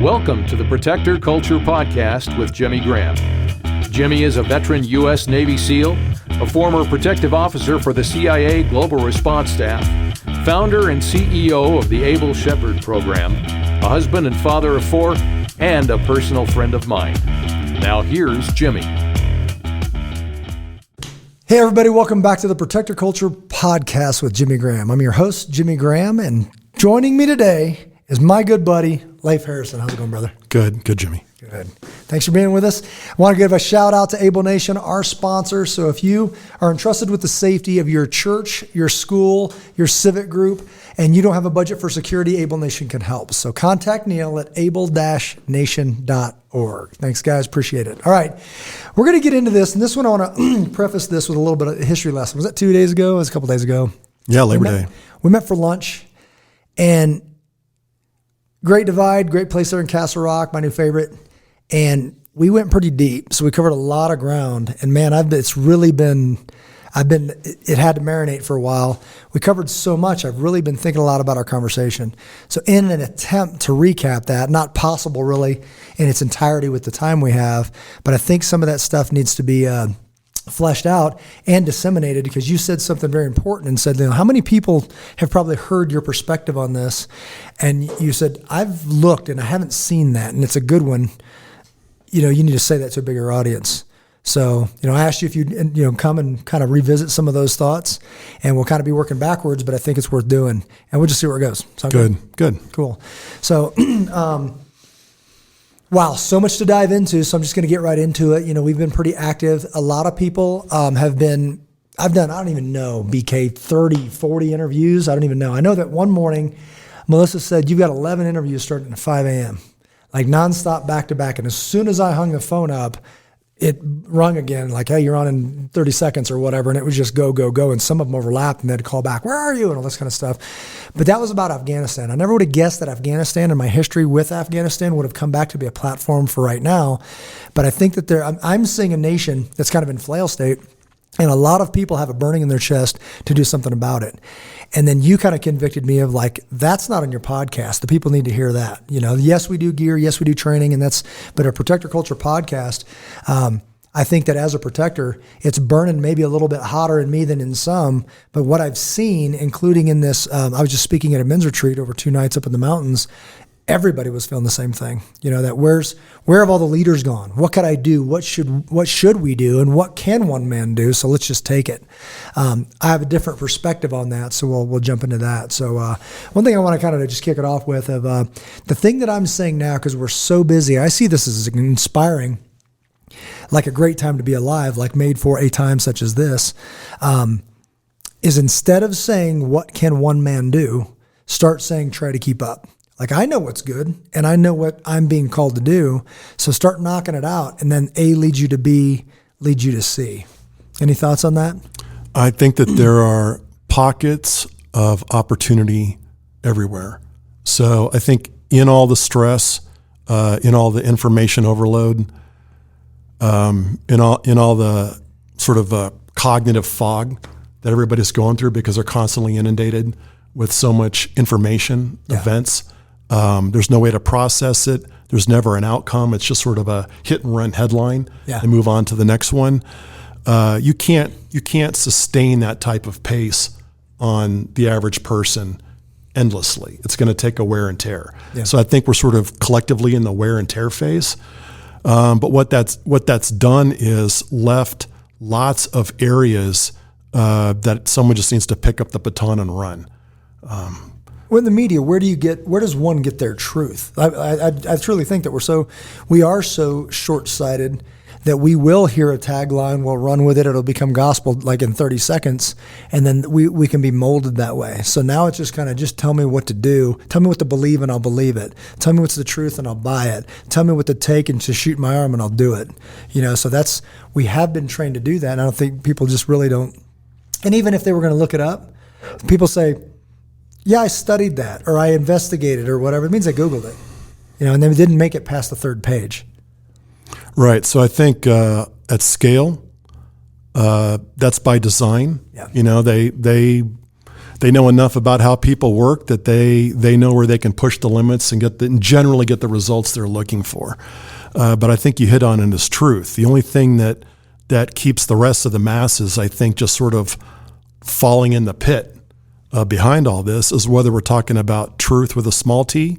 Welcome to the Protector Culture Podcast with Jimmy Graham. Jimmy is a veteran U.S. Navy SEAL, a former protective officer for the CIA Global Response Staff, founder and CEO of the Able Shepherd Program, a husband and father of 4, and a personal friend of mine. Now here's Jimmy. Hey everybody, welcome back to the Protector Culture Podcast with Jimmy Graham. I'm your host, Jimmy Graham, and joining me today is my good buddy, Leif Harrison. How's it going, brother? Good, Jimmy. Good. Thanks for being with us. I want to give a shout out to Able Nation, our sponsor. So if you are entrusted with the safety of your church, your school, your civic group, and you don't have a budget for security, Able Nation can help. So contact Neil at able-nation.org. Thanks, guys. Appreciate it. All right. We're going to get into this. And this one, I want to preface this with a little bit of a history lesson. Was that 2 days ago? It was a couple days ago. Yeah, Labor Day. We met for lunch. And Great Divide, great place there in Castle Rock, my new favorite. And we went pretty deep. So we covered a lot of ground. And man, it had to marinate for a while. We covered so much. I've really been thinking a lot about our conversation. So in an attempt to recap that, not possible really in its entirety with the time we have, but I think some of that stuff needs to be fleshed out and disseminated, because you said something very important and said, how many people have probably heard your perspective on this? And you said, I've looked and I haven't seen that. And it's a good one. You need to say that to a bigger audience. So, I asked you if you'd, come and kind of revisit some of those thoughts, and we'll kind of be working backwards, but I think it's worth doing, and we'll just see where it goes. Sound Good. Cool. So, wow, so much to dive into. So I'm just going to get right into it. We've been pretty active. A lot of people have been, I don't even know, BK, 30, 40 interviews. I don't even know. I know that one morning, Melissa said, you've got 11 interviews starting at 5 a.m., like nonstop back to back. And as soon as I hung the phone up, it rung again, like, hey, you're on in 30 seconds or whatever. And it was just go, go, go. And some of them overlapped, and they'd call back, where are you? And all this kind of stuff. But that was about Afghanistan. I never would have guessed that Afghanistan and my history with Afghanistan would have come back to be a platform for right now. But I think that I'm seeing a nation that's kind of in flail state, and a lot of people have a burning in their chest to do something about it. And then you kind of convicted me of like, that's not on your podcast. The people need to hear that. Yes, we do gear. Yes, we do training. But a Protector Culture podcast, I think that as a protector, it's burning maybe a little bit hotter in me than in some. But what I've seen, including in this, I was just speaking at a men's retreat over 2 nights up in the mountains. Everybody was feeling the same thing. That where have all the leaders gone? What could I do? What should we do? And what can one man do? So let's just take it. I have a different perspective on that, so we'll jump into that. So one thing I want to kind of just kick it off with of the thing that I'm saying now, because we're so busy, I see this as inspiring, like a great time to be alive, like made for a time such as this, is instead of saying, what can one man do, start saying, try to keep up. Like, I know what's good, and I know what I'm being called to do. So start knocking it out, and then A leads you to B, leads you to C. Any thoughts on that? I think that there are pockets of opportunity everywhere. So I think in all the stress, in all the information overload, in all the sort of cognitive fog that everybody's going through because they're constantly inundated with so much information, events. There's no way to process it. There's never an outcome. It's just sort of a hit and run headline and move on to the next one. You can't sustain that type of pace on the average person endlessly. It's going to take a wear and tear. Yeah. So I think we're sort of collectively in the wear and tear phase. But what that's done is left lots of areas that someone just needs to pick up the baton and run. Well, in the media, where does one get their truth? I truly think that we are so short-sighted that we will hear a tagline, we'll run with it, it'll become gospel like in 30 seconds, and then we can be molded that way. So now it's just kind of, just tell me what to do, tell me what to believe and I'll believe it. Tell me what's the truth and I'll buy it. Tell me what to take and to shoot my arm and I'll do it. So we have been trained to do that, and I don't think people just really don't. And even if they were going to look it up, people say, yeah, I studied that, or I investigated, or whatever. It means I Googled it, and they didn't make it past the 3rd page. Right. So I think at scale, that's by design. Yeah. They They know enough about how people work that they know where they can push the limits and generally get the results they're looking for. But I think you hit on it as truth. The only thing that keeps the rest of the masses, I think, just sort of falling in the pit behind all this is whether we're talking about truth with a small t,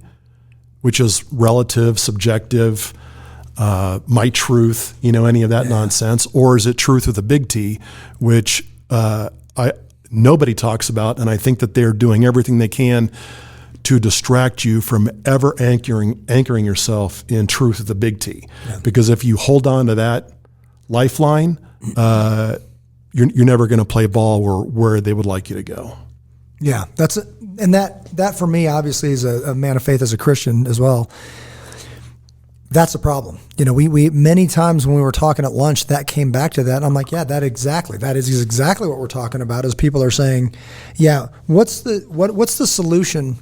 which is relative, subjective, my truth, any of that nonsense, or is it truth with a big T, which nobody talks about, and I think that they're doing everything they can to distract you from ever anchoring yourself in truth with a big T. Yeah. Because if you hold on to that lifeline, you're never going to play ball where they would like you to go. Yeah, that for me obviously is a man of faith as a Christian as well. That's a problem. We many times when we were talking at lunch, that came back to that. And I'm like, yeah, that is exactly what we're talking about. Is people are saying, yeah, what's the solution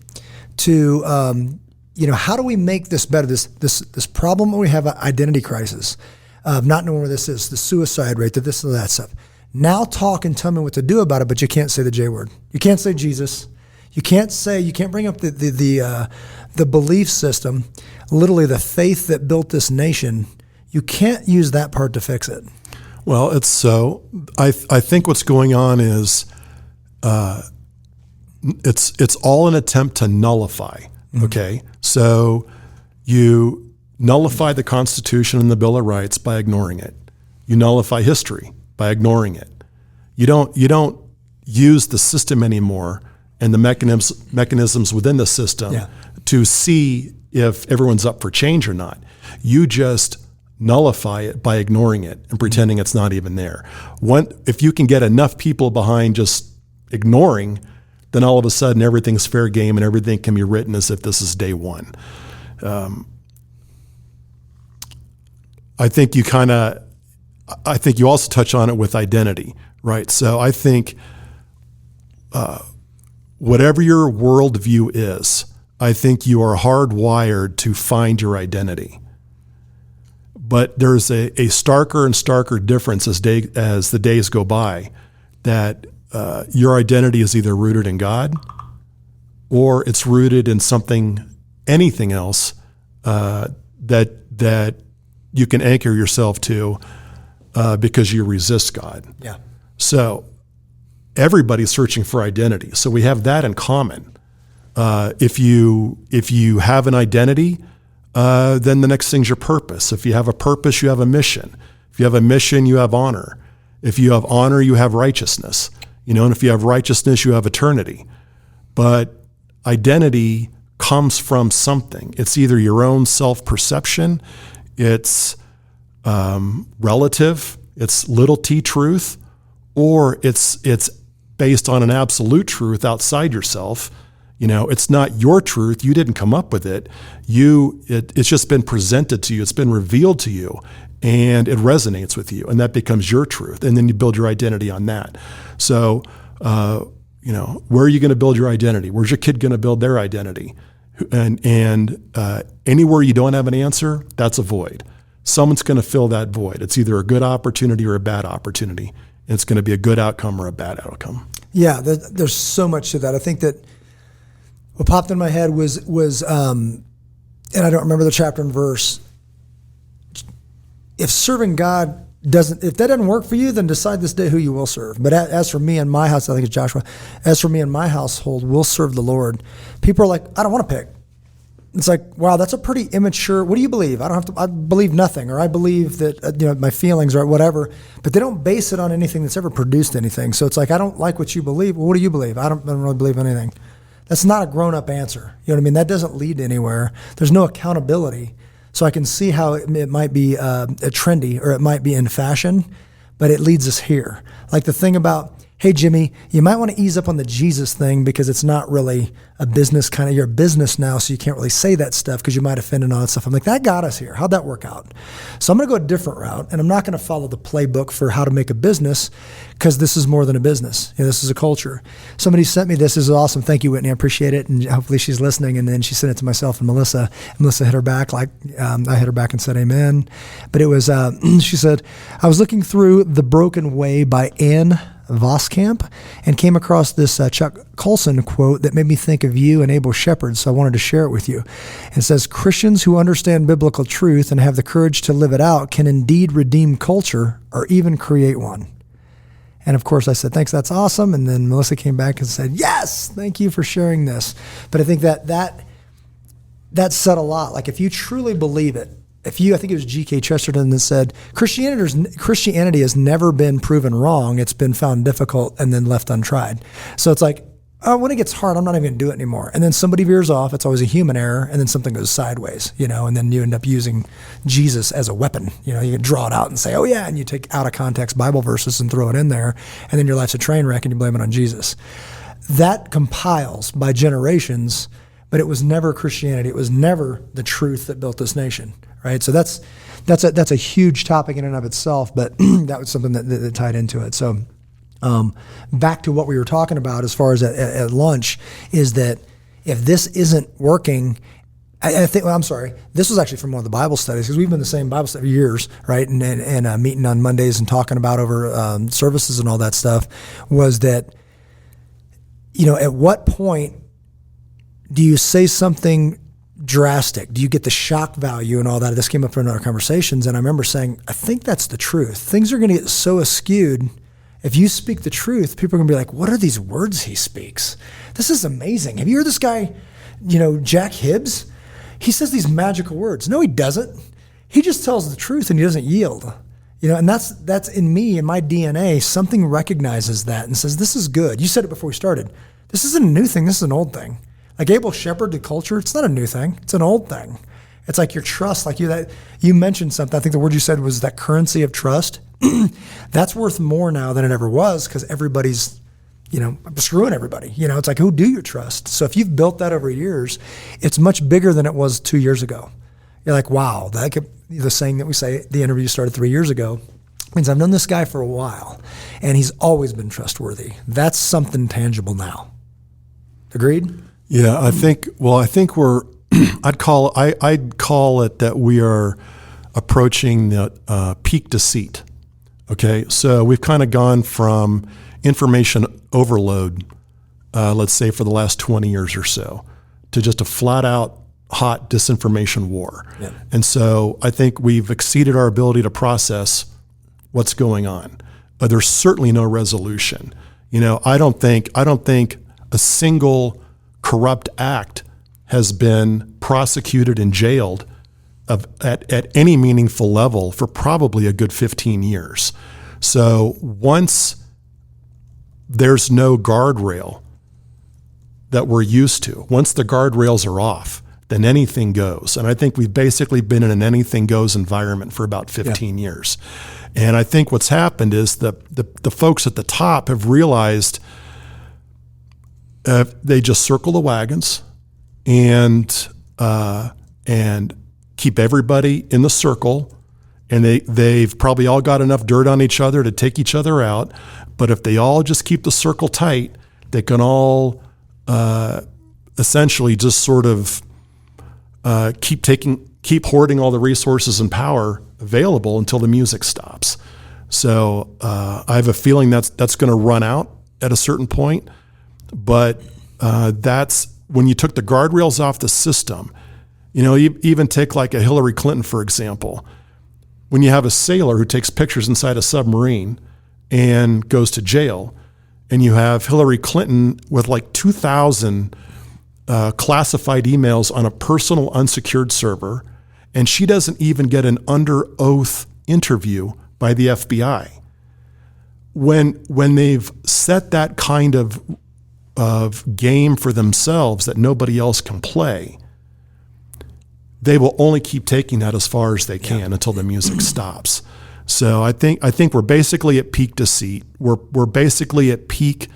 to how do we make this better? This problem where we have an identity crisis of not knowing where this is, the suicide rate, this and that stuff. Now talk and tell me what to do about it, but you can't say the J word. You can't say Jesus. You can't bring up the belief system, literally the faith that built this nation. You can't use that part to fix it. Well, I think what's going on is it's all an attempt to nullify. Mm-hmm. Okay, so you nullify the Constitution and the Bill of Rights by ignoring it. You nullify history by ignoring it. You don't use the system anymore and the mechanisms within the system to see if everyone's up for change or not. You just nullify it by ignoring it and pretending it's not even there. If you can get enough people behind just ignoring, then all of a sudden everything's fair game and everything can be written as if this is day one. I think you also touch on it with identity, right? So I think whatever your worldview is, I think you are hardwired to find your identity. But there's a starker and starker difference as the days go by, that your identity is either rooted in God or it's rooted in anything else that you can anchor yourself to because you resist God. Yeah. So everybody's searching for identity. So we have that in common. If you have an identity, then the next thing's your purpose. If you have a purpose, you have a mission. If you have a mission, you have honor. If you have honor, you have righteousness. And if you have righteousness, you have eternity. But identity comes from something. It's either your own self-perception, it's relative, it's little t truth, or it's based on an absolute truth outside yourself. It's not your truth. You didn't come up with it. It's just been presented to you. It's been revealed to you, and it resonates with you, and that becomes your truth. And then you build your identity on that. So, where are you going to build your identity? Where's your kid going to build their identity? And anywhere you don't have an answer, that's a void. Someone's going to fill that void. It's either a good opportunity or a bad opportunity. And it's going to be a good outcome or a bad outcome. Yeah, there's so much to that. I think that what popped in my head was and I don't remember the chapter and verse. If serving God if that doesn't work for you, then decide this day who you will serve. But as for me and my house, I think it's Joshua, as for me and my household, we'll serve the Lord. People are like, I don't want to pick. It's like, wow, that's a pretty immature, what do you believe? I believe nothing, or I believe that, my feelings or whatever, but they don't base it on anything that's ever produced anything. So it's like, I don't like what you believe. Well, what do you believe? I don't really believe anything. That's not a grown-up answer. You know what I mean? That doesn't lead to anywhere. There's no accountability. So I can see how it might be trendy or it might be in fashion, but it leads us here. Like the thing about, hey, Jimmy, you might want to ease up on the Jesus thing because it's not really a business kind of, you're a business now, so you can't really say that stuff because you might offend and all that stuff. I'm like, that got us here. How'd that work out? So I'm going to go a different route, and I'm not going to follow the playbook for how to make a business because this is more than a business. This is a culture. Somebody sent me this. This is awesome. Thank you, Whitney. I appreciate it, and hopefully she's listening. And then she sent it to myself and Melissa. And Melissa hit her back I hit her back and said amen. But it was, she said, I was looking through The Broken Way by Anne Voskamp, and came across this Chuck Colson quote that made me think of you and Abel Shepherd, so I wanted to share it with you. It says, Christians who understand biblical truth and have the courage to live it out can indeed redeem culture or even create one. And of course I said, thanks, that's awesome. And then Melissa came back and said, yes, thank you for sharing this. But I think that said a lot. Like if you truly believe it, I think it was G.K. Chesterton that said, Christianity has never been proven wrong. It's been found difficult and then left untried. So it's like, oh, when it gets hard, I'm not even going to do it anymore. And then somebody veers off. It's always a human error. And then something goes sideways, and then you end up using Jesus as a weapon. You can draw it out and say, oh yeah. And you take out of context Bible verses and throw it in there. And then your life's a train wreck and you blame it on Jesus. That compiles by generations, but it was never Christianity. It was never the truth that built this nation. Right, so that's a huge topic in and of itself, but that was something that tied into it. So back to what we were talking about as far as at lunch is that if this isn't working, this was actually from one of the Bible studies, because we've been in the same Bible study for years, right, and meeting on Mondays and talking about over services and all that stuff, was that, at what point do you say something drastic? Do you get the shock value and all that? This came up in our conversations, and I remember saying, I think that's the truth. Things are going to get so askewed. If you speak the truth, people are going to be like, what are these words he speaks? This is amazing. Have you heard this guy, Jack Hibbs? He says these magical words. No, he doesn't. He just tells the truth and he doesn't yield. And that's in me, in my DNA. Something recognizes that and says, this is good. You said it before we started. This isn't a new thing. This is an old thing. Like Abel Shepherd, the culture, it's not a new thing. It's an old thing. It's like your trust, like you mentioned something. I think the word you said was that currency of trust. That's worth more now than it ever was because everybody's, screwing everybody. It's like, who do you trust? So if you've built that over years, it's much bigger than it was 2 years ago. You're like, wow, the saying that we say, the interview started 3 years ago, means I've known this guy for a while and he's always been trustworthy. That's something tangible now. Agreed? Yeah, I think we're, I'd call it that we are approaching the peak deceit. Okay, so we've kind of gone from information overload, let's say for the last 20 years or so, to just a flat out hot disinformation war. Yeah. And so I think we've exceeded our ability to process what's going on. There's certainly no resolution. I don't think a single corrupt act has been prosecuted and jailed at any meaningful level for probably a good 15 years. So once there's no guardrail that we're used to, once the guardrails are off, then anything goes. And I think we've basically been in an anything goes environment for about 15 years. And I think what's happened is the folks at the top have realized they just circle the wagons and keep everybody in the circle, and they've probably all got enough dirt on each other to take each other out. But if they all just keep the circle tight, they can all essentially just sort of keep hoarding all the resources and power available until the music stops. So I have a feeling that's going to run out at a certain point. But that's when you took the guardrails off the system. You even take like a Hillary Clinton, for example. When you have a sailor who takes pictures inside a submarine and goes to jail, and you have Hillary Clinton with like 2,000 classified emails on a personal unsecured server, and she doesn't even get an under oath interview by the FBI. When they've set that kind of game for themselves that nobody else can play, they will only keep taking that as far as they can until the music stops. So I think we're basically at peak deceit. We're basically at peak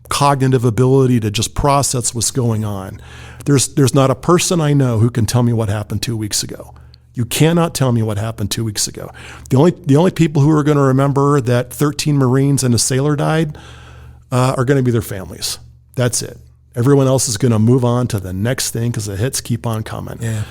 cognitive ability to just process what's going on. There's not a person I know who can tell me what happened 2 weeks ago. You cannot tell me what happened 2 weeks ago. The only people who are going to remember that 13 Marines and a sailor died are going to be their families. That's it. Everyone else is going to move on to the next thing because the hits keep on coming. Yeah.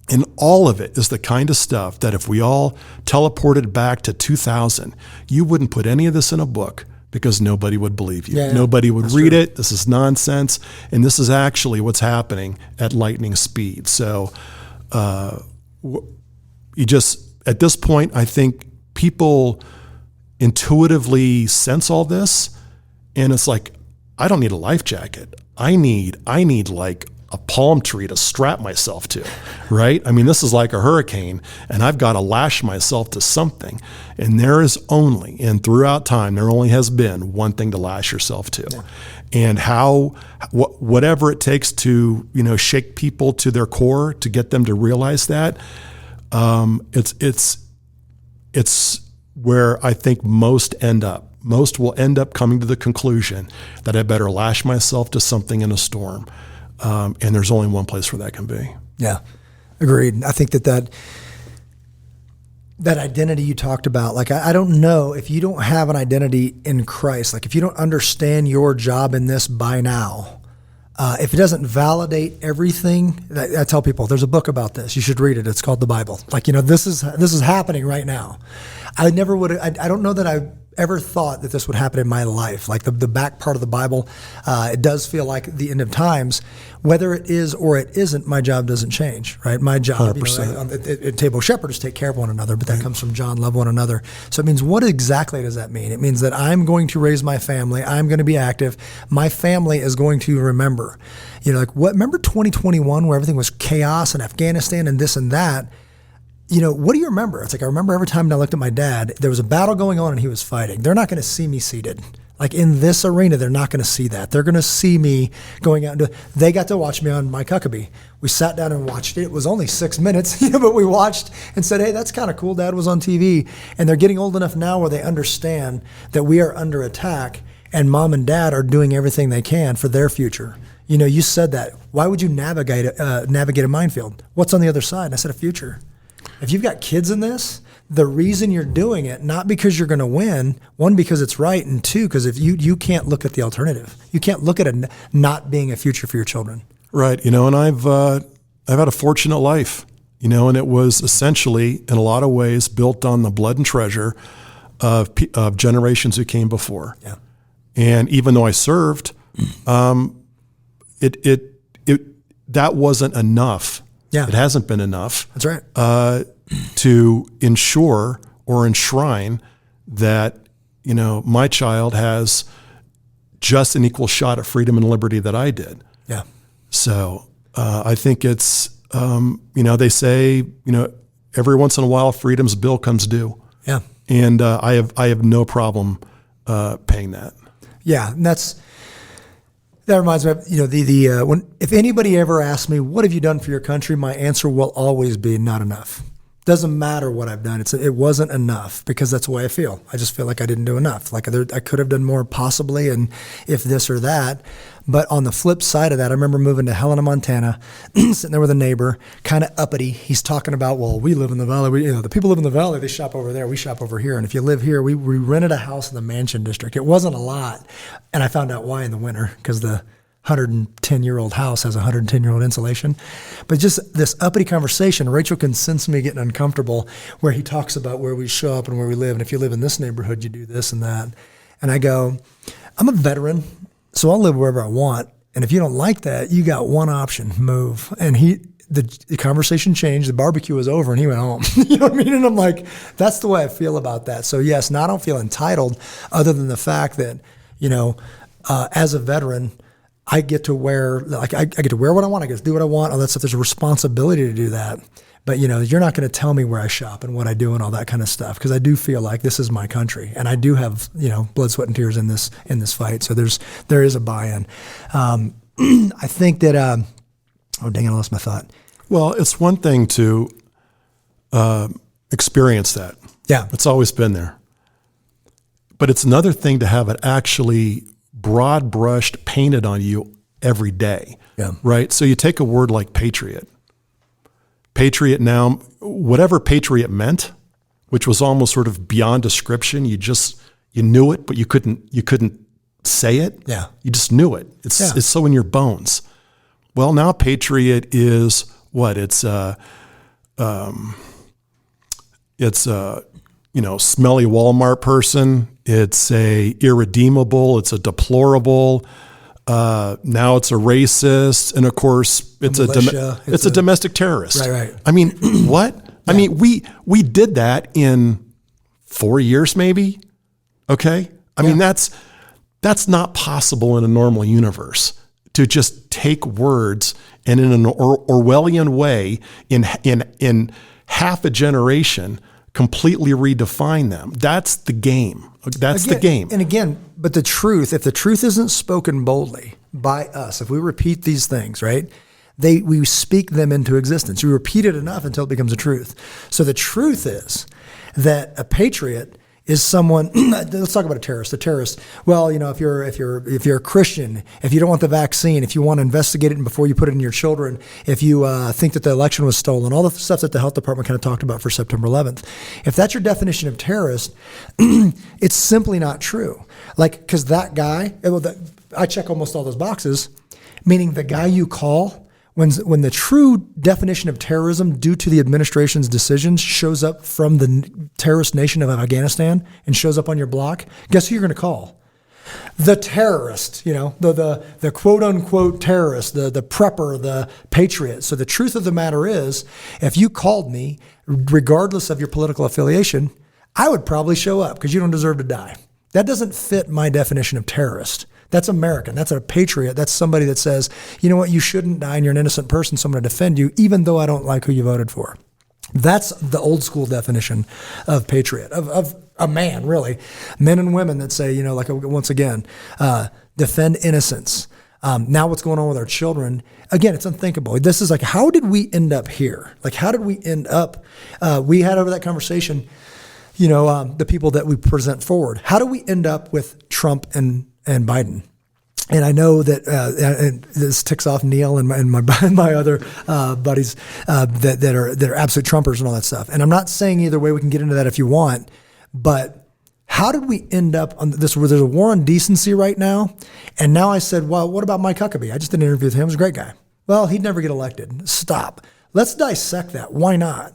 And all of it is the kind of stuff that if we all teleported back to 2000, you wouldn't put any of this in a book because nobody would believe you. Yeah, nobody would that's read true. it. This is nonsense. And this is actually what's happening at lightning speed. So you just, at this point, I think people intuitively sense all this. And it's like, I don't need a life jacket. I need like a palm tree to strap myself to, right? I mean, this is like a hurricane, and I've got to lash myself to something. And there is only, and throughout time, there only has been one thing to lash yourself to. Yeah. And whatever it takes to, shake people to their core to get them to realize that, it's where I think most end up. Most will end up coming to the conclusion that I better lash myself to something in a storm. And there's only one place where that can be. Yeah, agreed. I think that identity you talked about, like, I don't know if you don't have an identity in Christ, like if you don't understand your job in this by now, if it doesn't validate everything, I tell people there's a book about this. You should read it. It's called the Bible. Like, this is happening right now. I never would. I don't know that I ever thought that this would happen in my life. Like the back part of the Bible, it does feel like the end of times. Whether it is or it isn't, my job doesn't change, right? My job, at table of shepherds take care of one another, but that comes from John, love one another. So it means, what exactly does that mean? It means that I'm going to raise my family. I'm going to be active. My family is going to remember. Remember 2021 where everything was chaos in Afghanistan and this and that? What do you remember? It's like, I remember every time I looked at my dad, there was a battle going on and he was fighting. They're not going to see me seated. Like in this arena, they're not going to see that. They're going to see me going out. They got to watch me on my Huckabee. We sat down and watched it. It was only 6 minutes, but we watched and said, hey, that's kind of cool. Dad was on TV. And they're getting old enough now where they understand that we are under attack and mom and dad are doing everything they can for their future. You said that. Why would you navigate a minefield? What's on the other side? And I said, a future. If you've got kids in this, the reason you're doing it, not because you're going to win, one, because it's right, and two, because if you can't look at the alternative. You can't look at it not being a future for your children. Right. And I've had a fortunate life, and it was essentially, in a lot of ways, built on the blood and treasure of generations who came before. Yeah. And even though I served, that wasn't enough. Yeah. It hasn't been enough. That's right. To ensure or enshrine that, my child has just an equal shot at freedom and liberty that I did. Yeah. So I think it's, they say, every once in a while, freedom's bill comes due. Yeah. And I have no problem paying that. Yeah, and that reminds me of, if anybody ever asks me, what have you done for your country? My answer will always be not enough. Doesn't matter what I've done. It wasn't enough, because that's the way I feel. I just feel like I didn't do enough. Like I could have done more possibly, and if this or that. But on the flip side of that, I remember moving to Helena, Montana, sitting there with a neighbor, kind of uppity. He's talking about, well, we live in the valley. The people live in the valley. They shop over there. We shop over here. And if you live here, we rented a house in the Mansion District. It wasn't a lot. And I found out why in the winter, because the 110-year-old house has 110-year-old insulation. But just this uppity conversation, Rachel can sense me getting uncomfortable, where he talks about where we show up and where we live. And if you live in this neighborhood, you do this and that. And I go, I'm a veteran, so I'll live wherever I want. And if you don't like that, you got one option: move. And the conversation changed. The barbecue was over and he went home. You know what I mean? And I'm like, that's the way I feel about that. So yes, now I don't feel entitled, other than the fact that, as a veteran, I get to wear, I get to wear what I want. I get to do what I want. All that stuff. There's a responsibility to do that. But you're not going to tell me where I shop and what I do and all that kind of stuff, because I do feel like this is my country, and I do have blood, sweat, and tears in this fight. So there is a buy-in. I think that oh dang, I lost my thought. Well, it's one thing to experience that. Yeah, it's always been there. But it's another thing to have it actually broad brushed, painted on you every day. Yeah. Right. So you take a word like patriot. Patriot now, whatever patriot meant, which was almost sort of beyond description. You knew it, but you couldn't say it. Yeah. You just knew it. It's so in your bones. Well, now patriot is what? It's it's a, smelly Walmart person. It's a irredeemable. It's a deplorable. Now it's a racist, and of course it's a domestic terrorist. Right. I mean, what? Yeah. I mean, we did that in 4 years, maybe. Okay. I mean, that's not possible in a normal universe, to just take words and in an Orwellian way in half a generation completely redefine them. That's the game. That's the game. And again, but the truth, if the truth isn't spoken boldly by us, if we repeat these things, right, we speak them into existence. You repeat it enough until it becomes a truth. So the truth is that a patriot is someone. Let's talk about a terrorist. A terrorist. Well, if you're a Christian, if you don't want the vaccine, if you want to investigate it before you put it in your children, if you think that the election was stolen, all the stuff that the health department kind of talked about for September 11th. If that's your definition of terrorist, it's simply not true. Because that guy, I check almost all those boxes, meaning the guy you call. When the true definition of terrorism due to the administration's decisions shows up from the terrorist nation of Afghanistan and shows up on your block, guess who you're going to call? The terrorist, the quote unquote terrorist, the prepper, the patriot. So the truth of the matter is, if you called me, regardless of your political affiliation, I would probably show up because you don't deserve to die. That doesn't fit my definition of terrorist. That's American. That's a patriot. That's somebody that says, you know what, you shouldn't die and you're an innocent person, so I'm going to defend you, even though I don't like who you voted for. That's the old school definition of patriot, of a man, really. Men and women that say, once again, defend innocence. Now what's going on with our children? Again, it's unthinkable. This is how did we end up here? How did we end up? We had over that conversation, the people that we present forward. How do we end up with Trump and Biden? And I know that and this ticks off Neil and my other buddies that are absolute Trumpers and all that stuff. And I'm not saying either way. We can get into that if you want. But how did we end up on this? Where there's a war on decency right now. And now I said, well, what about Mike Huckabee? I just did an interview with him. He was a great guy. Well, he'd never get elected. Stop. Let's dissect that. Why not?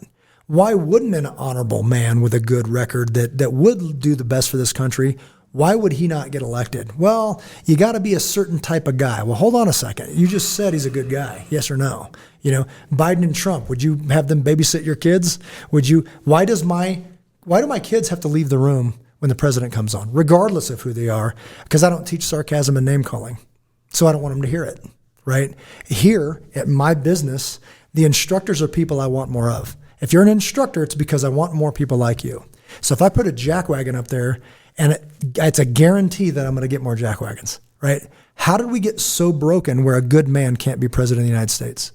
Why wouldn't an honorable man with a good record that would do the best for this country, why would he not get elected? Well, you got to be a certain type of guy. Well, hold on a second. You just said he's a good guy. Yes or no? Biden and Trump, would you have them babysit your kids? Would you? Why do my kids have to leave the room when the president comes on, regardless of who they are? Because I don't teach sarcasm and name calling. So I don't want them to hear it, right? Here at my business, the instructors are people I want more of. If you're an instructor, it's because I want more people like you. So if I put a jackwagon up there, and it's a guarantee that I'm going to get more jackwagons, right? How did we get so broken where a good man can't be president of the United States?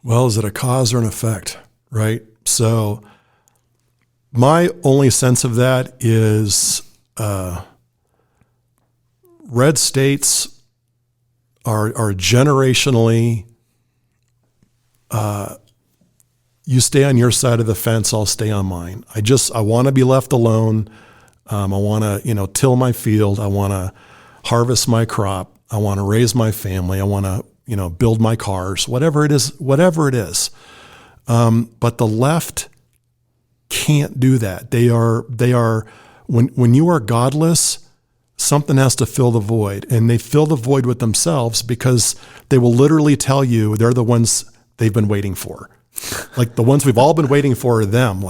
Well, is it a cause or an effect, right? So my only sense of that is red states are generationally, you stay on your side of the fence, I'll stay on mine. I want to be left alone. I want to, till my field. I want to harvest my crop. I want to raise my family. I want to, build my cars, whatever it is. But the left can't do that. They are, when you are godless, something has to fill the void, and they fill the void with themselves because they will literally tell you they're the ones they've been waiting for. Like the ones we've all been waiting for are them.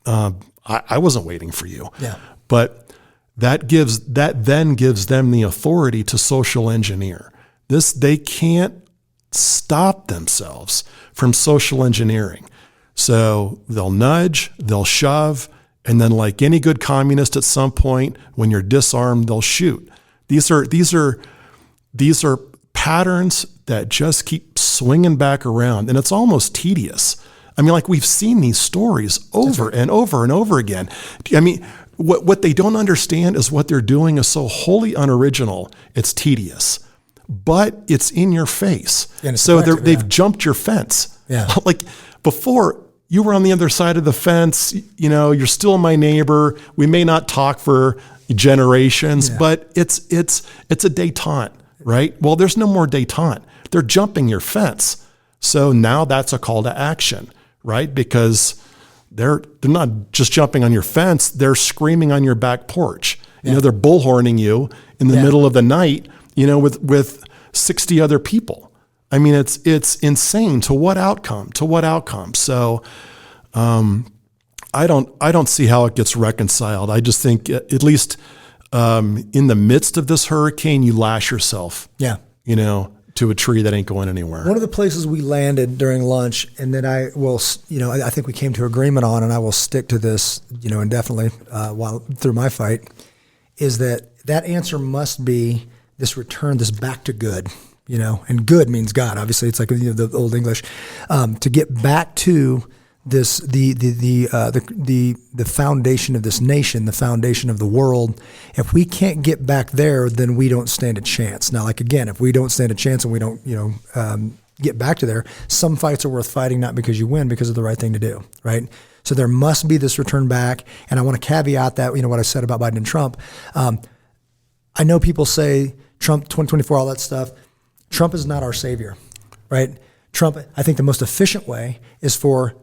I wasn't waiting for you. Yeah. But that then gives them the authority to social engineer. They can't stop themselves from social engineering. So they'll nudge, they'll shove, and then like any good communist at some point, when you're disarmed, they'll shoot. These are patterns that just keep swinging back around, and it's almost tedious. I mean, we've seen these stories over and over and over again. I mean, what they don't understand is what they're doing is so wholly unoriginal, it's tedious. But it's in your face. So they've jumped your fence. Yeah. Before, you were on the other side of the fence, you're still my neighbor. We may not talk for generations, but it's a détente, right? Well, there's no more détente. They're jumping your fence. So now that's a call to action. right? Because they're not just jumping on your fence; they're screaming on your back porch. You know, they're bullhorning you in the middle of the night. You know, with 60 other people. I mean, it's insane. To what outcome? So, I don't see how it gets reconciled. I just think at least in the midst of this hurricane, you lash yourself. Yeah. You know, to a tree that ain't going anywhere. One of the places we landed during lunch, and then I will, I think we came to agreement on, and I will stick to this, indefinitely while through my fight, is that answer must be this return, this back to good, and good means God. Obviously, it's like the old English, to get back to this the foundation of this nation, the foundation of the world. If we can't get back there, then we don't stand a chance. Now, like again, if we don't stand a chance and we don't get back to there, some fights are worth fighting, not because you win, because of the right thing to do, right? So there must be this return back. And I want to caveat that, what I said about Biden and Trump. I know people say Trump 2024, all that stuff. Trump is not our savior, right? Trump, I think the most efficient way is for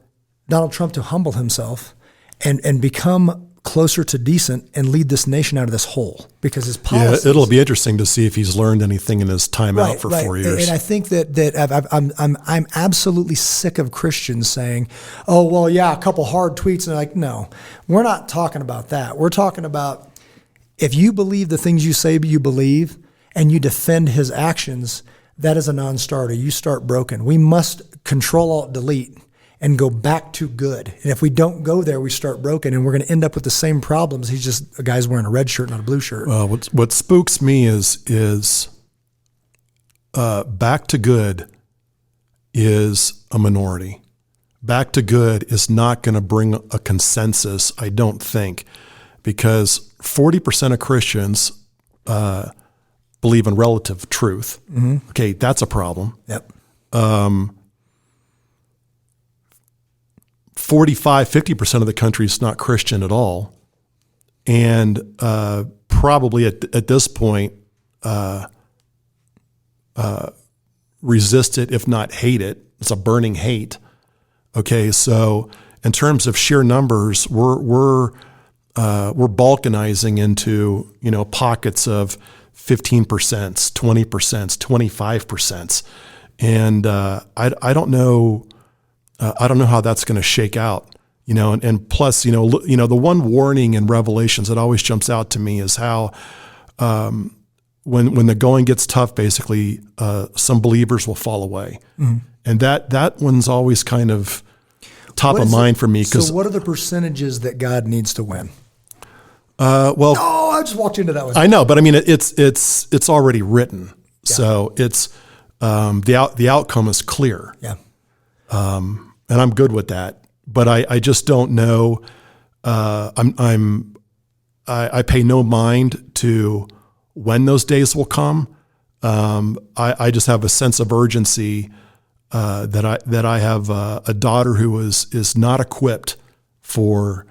Donald Trump to humble himself and become closer to decent and lead this nation out of this hole, because his policies. Yeah, it'll be interesting to see if he's learned anything in his time out for 4 years. And I think that I'm absolutely sick of Christians saying, "Oh, well, yeah, a couple hard tweets," and they're like, no, we're not talking about that. We're talking about if you believe the things you say you believe and you defend his actions, that is a non-starter. You start broken. We must Control-Alt-Delete and go back to good. And if we don't go there, we start broken, and we're going to end up with the same problems. He's just a guy's wearing a red shirt, not a blue shirt. What spooks me is back to good is a minority. Back to good is not going to bring a consensus, I don't think, because 40% of Christians believe in relative truth. Mm-hmm. Okay, that's a problem. Yep. 50% of the country is not Christian at all. And probably at this point, resist it, if not hate it. It's a burning hate. Okay, so in terms of sheer numbers, we're balkanizing into pockets of 15%, 20%, 25%, and I don't know. I don't know how that's going to shake out, and plus, the one warning in Revelations that always jumps out to me is how, when the going gets tough, basically, some believers will fall away. Mm-hmm. And that one's always kind of top of mind for me. So what are the percentages that God needs to win? Oh, I just walked into that one. I know, but I mean, it's already written. Yeah. So it's, the outcome is clear. Yeah. And I'm good with that, but I just don't know. I pay no mind to when those days will come. I just have a sense of urgency, that I have a daughter who is not equipped for,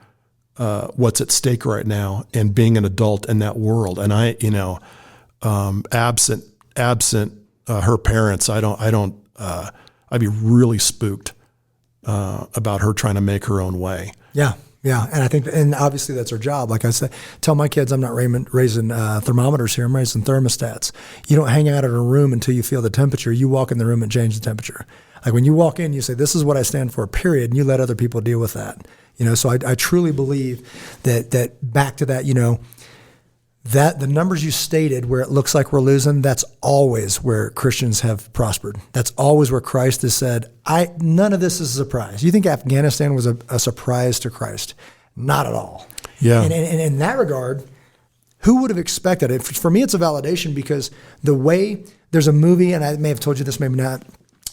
what's at stake right now and being an adult in that world. And absent her parents, I'd be really spooked about her trying to make her own way. Yeah. And I think, and obviously that's her job. Like I said, tell my kids I'm not raising thermometers here. I'm raising thermostats. You don't hang out in a room until you feel the temperature. You walk in the room and change the temperature. Like when you walk in, you say, this is what I stand for, period. And you let other people deal with that. So I truly believe that back to that, that the numbers you stated where it looks like we're losing, that's always where Christians have prospered. That's always where Christ has said, none of this is a surprise. You think Afghanistan was a surprise to Christ? Not at all. Yeah. And in that regard, who would have expected it? For me, it's a validation because the way there's a movie, and I may have told you this, maybe not.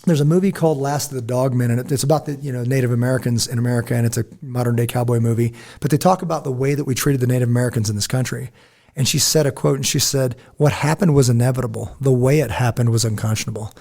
There's a movie called Last of the Dogmen, and it's about the Native Americans in America, and it's a modern day cowboy movie. But they talk about the way that we treated the Native Americans in this country. And she said a quote, and she said, what happened was inevitable. The way it happened was unconscionable.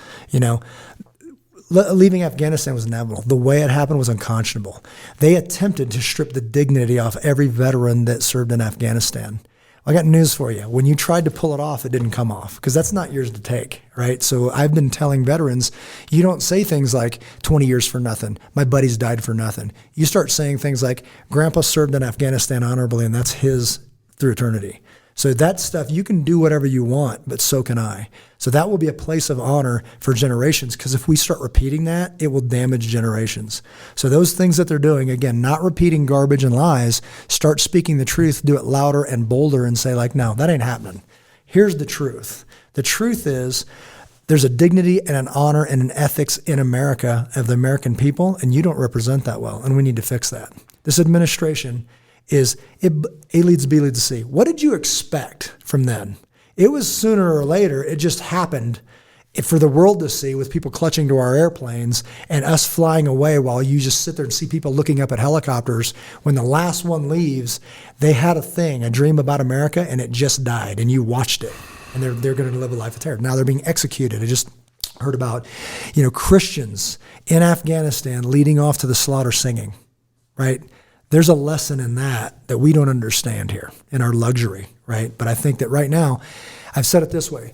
Leaving Afghanistan was inevitable. The way it happened was unconscionable. They attempted to strip the dignity off every veteran that served in Afghanistan. I got news for you. When you tried to pull it off, it didn't come off because that's not yours to take, right? So I've been telling veterans, you don't say things like 20 years for nothing. My buddies died for nothing. You start saying things like Grandpa served in Afghanistan honorably and that's his through eternity. So that stuff, you can do whatever you want, but so can I. So that will be a place of honor for generations, because if we start repeating that, it will damage generations. So those things that they're doing, again, not repeating garbage and lies, start speaking the truth, do it louder and bolder and say like, no, that ain't happening. Here's the truth. The truth is there's a dignity and an honor and an ethics in America of the American people, and you don't represent that well, and we need to fix that. This administration is A leads B leads C. What did you expect from them? It was sooner or later, it just happened for the world to see, with people clutching to our airplanes and us flying away while you just sit there and see people looking up at helicopters. When the last one leaves, they had a dream about America, and it just died, and you watched it. And they're going to live a life of terror. Now they're being executed. I just heard about, Christians in Afghanistan leading off to the slaughter singing, right? There's a lesson in that we don't understand here in our luxury, right? But I think that right now, I've said it this way,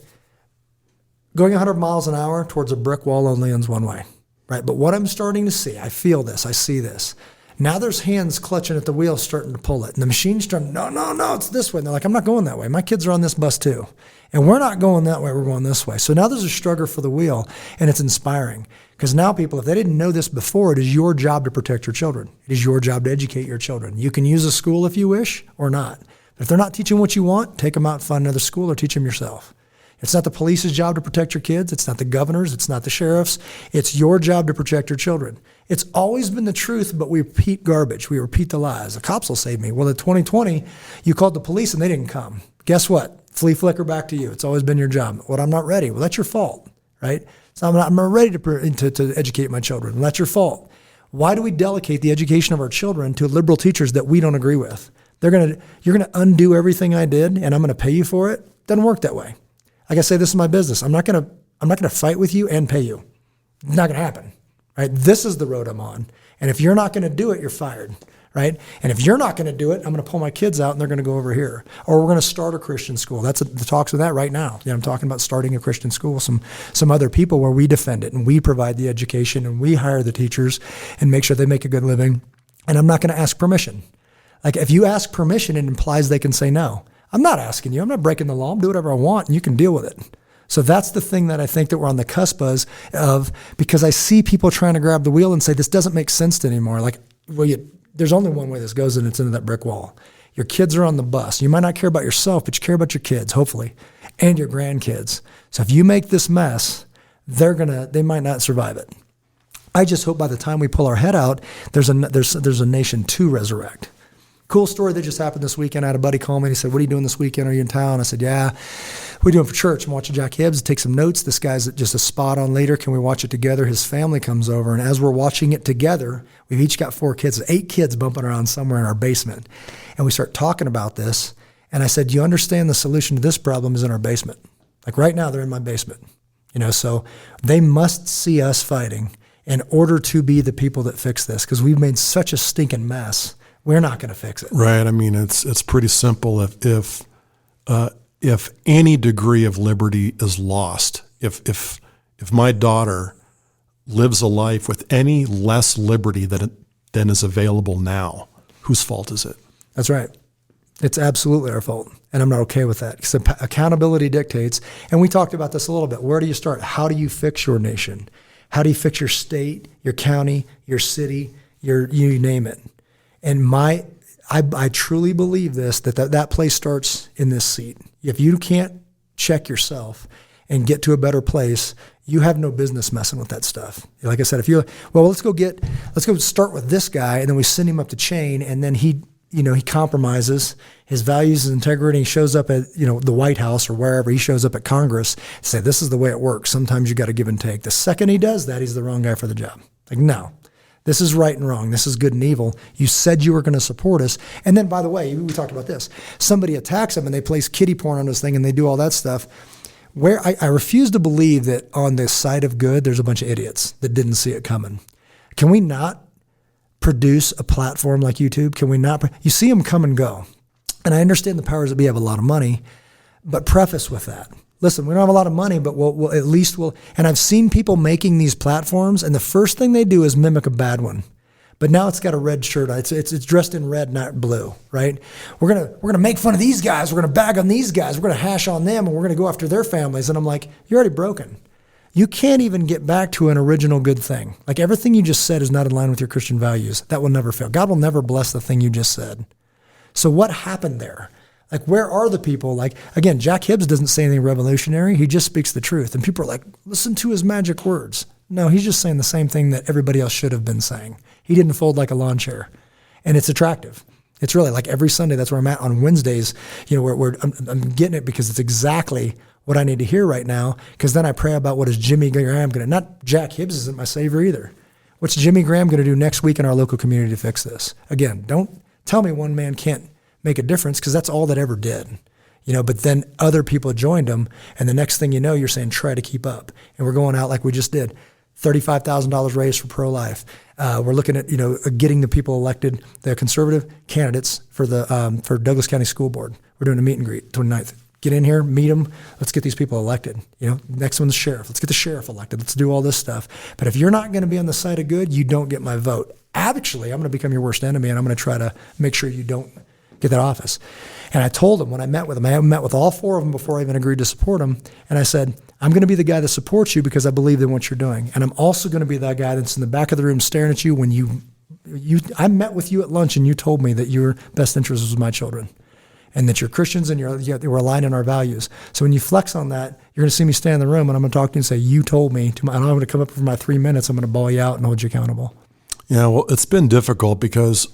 going 100 miles an hour towards a brick wall only ends one way, right? But what I'm starting to see, I feel this, I see this. Now there's hands clutching at the wheel starting to pull it. And the machine's starting, no, it's this way. And they're like, I'm not going that way. My kids are on this bus too. And we're not going that way, we're going this way. So now there's a struggle for the wheel, and it's inspiring. Because now people, if they didn't know this before, it is your job to protect your children. It is your job to educate your children. You can use a school if you wish or not. But if they're not teaching what you want, take them out and find another school or teach them yourself. It's not the police's job to protect your kids. It's not the governor's. It's not the sheriff's. It's your job to protect your children. It's always been the truth, but we repeat garbage. We repeat the lies. The cops will save me. Well, in 2020, you called the police and they didn't come. Guess what? Flea flicker back to you. It's always been your job. Well, I'm not ready. Well, that's your fault, right? So I'm not ready to educate my children. Well, that's your fault. Why do we delegate the education of our children to liberal teachers that we don't agree with? You're going to undo everything I did, and I'm going to pay you for it? Doesn't work that way. Like I say, this is my business. I'm not going to fight with you and pay you. It's not going to happen, right? This is the road I'm on. And if you're not going to do it, you're fired, right? And if you're not going to do it, I'm going to pull my kids out and they're going to go over here. Or we're going to start a Christian school. That's the talks of that right now. I'm talking about starting a Christian school, some other people where we defend it and we provide the education and we hire the teachers and make sure they make a good living. And I'm not going to ask permission. Like if you ask permission, it implies they can say no. I'm not asking you. I'm not breaking the law. I'm doing whatever I want, and you can deal with it. So that's the thing that I think that we're on the cusp of, because I see people trying to grab the wheel and say, this doesn't make sense anymore. Like, well, there's only one way this goes, and it's into that brick wall. Your kids are on the bus. You might not care about yourself, but you care about your kids, hopefully, and your grandkids. So if you make this mess, they might not survive it. I just hope by the time we pull our head out, there's a nation to resurrect. Cool story that just happened this weekend. I had a buddy call me and he said, what are you doing this weekend? Are you in town? I said, yeah. What are you doing for church? I'm watching Jack Hibbs, take some notes. This guy's just a spot on leader. Can we watch it together? His family comes over, and as we're watching it together, we've each got 4 kids, 8 kids bumping around somewhere in our basement. And we start talking about this. And I said, do you understand the solution to this problem is in our basement? Like right now, they're in my basement. So they must see us fighting in order to be the people that fix this, because we've made such a stinking mess. We're not going to fix it. Right. I mean, it's pretty simple. If any degree of liberty is lost, if my daughter lives a life with any less liberty than is available now, whose fault is it? That's right. It's absolutely our fault, and I'm not okay with that. Because accountability dictates, and we talked about this a little bit. Where do you start? How do you fix your nation? How do you fix your state, your county, your city, you name it? And I truly believe this, that place starts in this seat. If you can't check yourself and get to a better place, you have no business messing with that stuff. Like I said, let's go start with this guy, and then we send him up the chain, and then he compromises his values, his integrity. He shows up at, the White House or wherever. He shows up at Congress, say, this is the way it works. Sometimes you got to give and take. The second he does that, he's the wrong guy for the job. Like, no. This is right and wrong. This is good and evil. You said you were going to support us. And then, by the way, we talked about this. Somebody attacks them and they place kiddie porn on this thing and they do all that stuff. Where I refuse to believe that on the side of good, there's a bunch of idiots that didn't see it coming. Can we not produce a platform like YouTube? Can we not? You see them come and go. And I understand the powers that be have a lot of money, but preface with that. Listen, we don't have a lot of money, but we'll at least we'll. And I've seen people making these platforms, and the first thing they do is mimic a bad one. But now it's got a red shirt. It's dressed in red, not blue, right? We're gonna make fun of these guys. We're gonna bag on these guys. We're gonna hash on them, and we're gonna go after their families. And I'm like, you're already broken. You can't even get back to an original good thing. Like everything you just said is not in line with your Christian values. That will never fail. God will never bless the thing you just said. So what happened there? Like, where are the people? Like, again, Jack Hibbs doesn't say anything revolutionary. He just speaks the truth. And people are like, listen to his magic words. No, he's just saying the same thing that everybody else should have been saying. He didn't fold like a lawn chair. And it's attractive. It's really like every Sunday, that's where I'm at on Wednesdays, where I'm getting it because it's exactly what I need to hear right now. Because then I pray about what is Jimmy Graham going to, not Jack Hibbs isn't my savior either. What's Jimmy Graham going to do next week in our local community to fix this? Again, don't tell me one man can't make a difference, because that's all that ever did. But then other people joined him, and the next thing you know, you're saying, try to keep up. And we're going out like we just did. $35,000 raised for pro-life. We're looking at, getting the people elected, the conservative candidates for the for Douglas County School Board. We're doing a meet and greet 29th. Get in here, meet them. Let's get these people elected. Next one's the sheriff. Let's get the sheriff elected. Let's do all this stuff. But if you're not going to be on the side of good, you don't get my vote. Actually, I'm going to become your worst enemy, and I'm going to try to make sure you don't get that office. And I told him when I met with him, I met with all four of them before I even agreed to support him. And I said, I'm going to be the guy that supports you because I believe in what you're doing. And I'm also going to be that guy that's in the back of the room staring at you when I met with you at lunch and you told me that your best interest was my children and that you're Christians and we're aligned in our values. So when you flex on that, you're going to see me stand in the room and I'm going to talk to you and say, you told me, and I'm going to come up for my 3 minutes. I'm going to bawl you out and hold you accountable. Yeah, well, it's been difficult because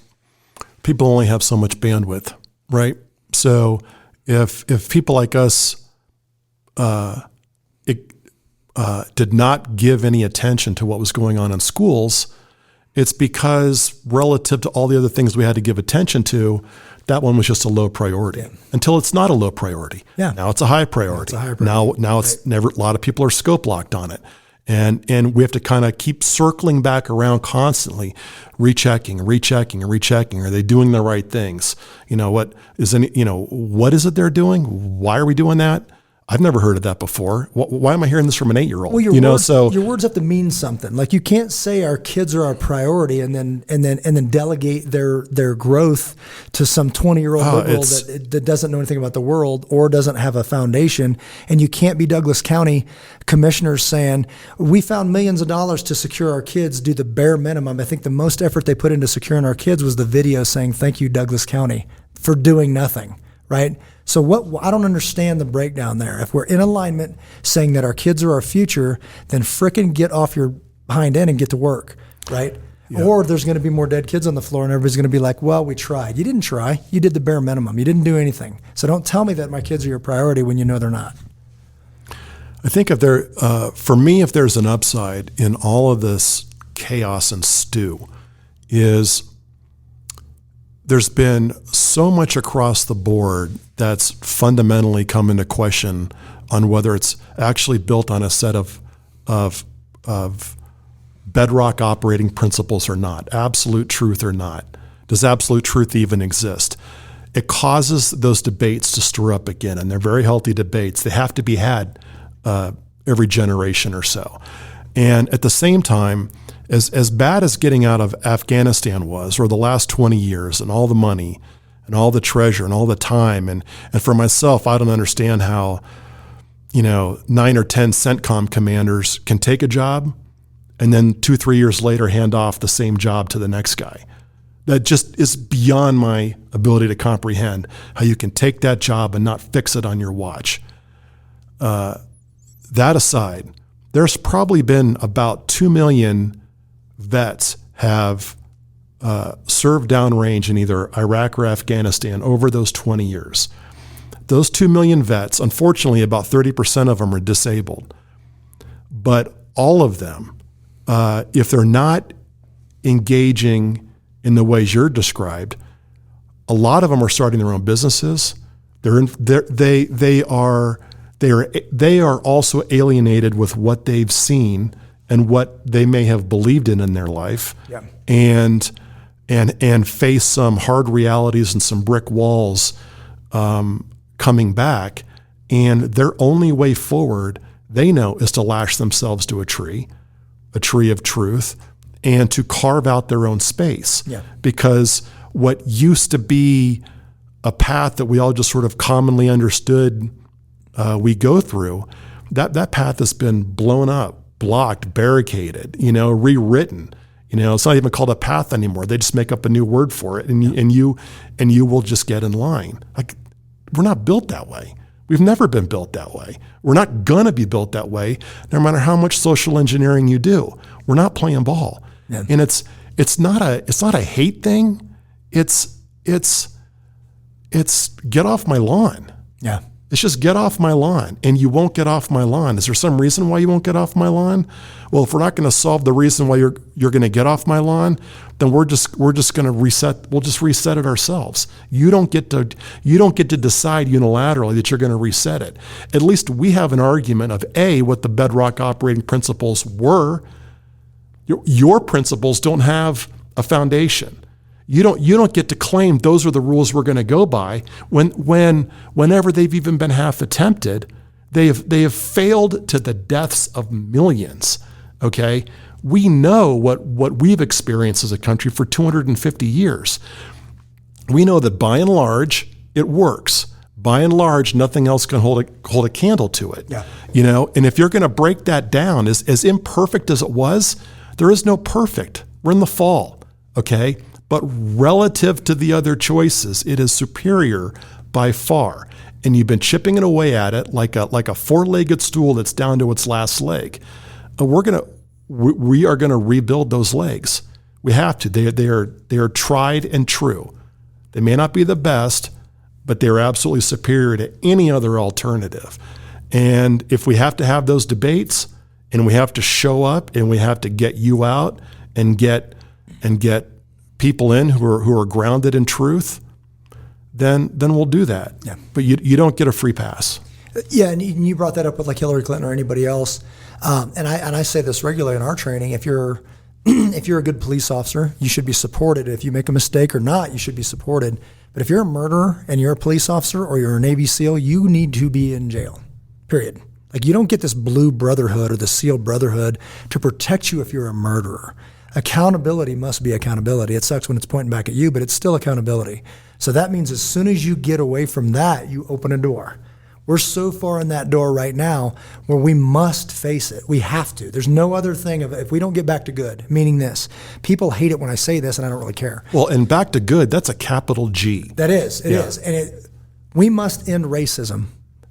people only have so much bandwidth, right? So if people like us did not give any attention to what was going on in schools, it's because relative to all the other things we had to give attention to, that one was just a low priority until it's not a low priority. Yeah. Now it's a high priority. Now it's never, a lot of people are scope locked on it. And we have to kind of keep circling back around constantly, rechecking. Are they doing the right things? What is it they're doing? Why are we doing that? I've never heard of that before. Why am I hearing this from an 8-year-old? Well, your words have to mean something. Like, you can't say our kids are our priority and then delegate their growth to some 20-year-old liberal that doesn't know anything about the world or doesn't have a foundation. And you can't be Douglas County commissioners saying, we found millions of dollars to secure our kids, do the bare minimum. I think the most effort they put into securing our kids was the video saying, thank you, Douglas County, for doing nothing, right? So I don't understand the breakdown there. If we're in alignment saying that our kids are our future, then frickin' get off your hind end and get to work, right? Yeah. Or there's going to be more dead kids on the floor and everybody's going to be like, well, we tried. You didn't try. You did the bare minimum. You didn't do anything. So don't tell me that my kids are your priority when you know they're not. I think if there's an upside in all of this chaos and stew, is there's been so much across the board that's fundamentally come into question on whether it's actually built on a set of bedrock operating principles or not, absolute truth or not. Does absolute truth even exist? It causes those debates to stir up again, and they're very healthy debates. They have to be had every generation or so. And at the same time, as bad as getting out of Afghanistan was, or the last 20 years, and all the money and all the treasure and all the time, and for myself, I don't understand how 9 or 10 CENTCOM commanders can take a job and then 2-3 years later hand off the same job to the next guy. That just is beyond my ability to comprehend how you can take that job and not fix it on your watch. That aside, there's probably been about 2 million vets have served downrange in either Iraq or Afghanistan over those 20 years. Those 2 million vets, unfortunately, about 30% of them are disabled. But all of them, if they're not engaging in the ways you're described, a lot of them are starting their own businesses. They are also alienated with what they've seen and what they may have believed in their life, and face some hard realities and some brick walls coming back, and their only way forward, they know, is to lash themselves to a tree of truth, and to carve out their own space. Yeah. Because what used to be a path that we all just sort of commonly understood we go through, that path has been blown up, blocked, barricaded, rewritten. It's not even called a path anymore. They just make up a new word for it, and you will just get in line. Like, we're not built that way. We've never been built that way. We're not gonna be built that way, no matter how much social engineering you do. We're not playing ball, and it's not a hate thing. It's get off my lawn. Yeah. It's just get off my lawn, and you won't get off my lawn. Is there some reason why you won't get off my lawn? Well, if we're not going to solve the reason why you're going to get off my lawn, then we're just going to reset. We'll just reset it ourselves. You don't get to decide unilaterally that you're going to reset it. At least we have an argument of what the bedrock operating principles were. Your principles don't have a foundation. You don't get to claim those are the rules we're going to go by whenever they've even been half attempted. They have failed to the deaths of millions. Okay, we know what we've experienced as a country for 250 years. We know that by and large it works. By and large, nothing else can hold a candle to it. Yeah. And if you're going to break that down, as imperfect as it was, there is no perfect. We're in the fall. Okay. But relative to the other choices, it is superior by far. And you've been chipping it away at it like a four-legged stool that's down to its last leg. We are gonna rebuild those legs. We have to. They are tried and true. They may not be the best, but they're absolutely superior to any other alternative. And if we have to have those debates, and we have to show up, and we have to get you out and get people in who are grounded in truth, then we'll do that. Yeah. But you don't get a free pass. Yeah, and you brought that up with like Hillary Clinton or anybody else, and I say this regularly in our training. If you're a good police officer, you should be supported. If you make a mistake or not, you should be supported. But if you're a murderer and you're a police officer or you're a Navy SEAL, you need to be in jail. Period. Like, you don't get this blue brotherhood or the SEAL brotherhood to protect you if you're a murderer. Accountability must be accountability. It sucks when it's pointing back at you, but it's still accountability. So that means as soon as you get away from that, you open a door. We're so far in that door right now where we must face it. We have to. There's no other thing if we don't get back to good, meaning this. People hate it when I say this, and I don't really care. Well, and back to good, that's a capital G. That is. It is. And we must end racism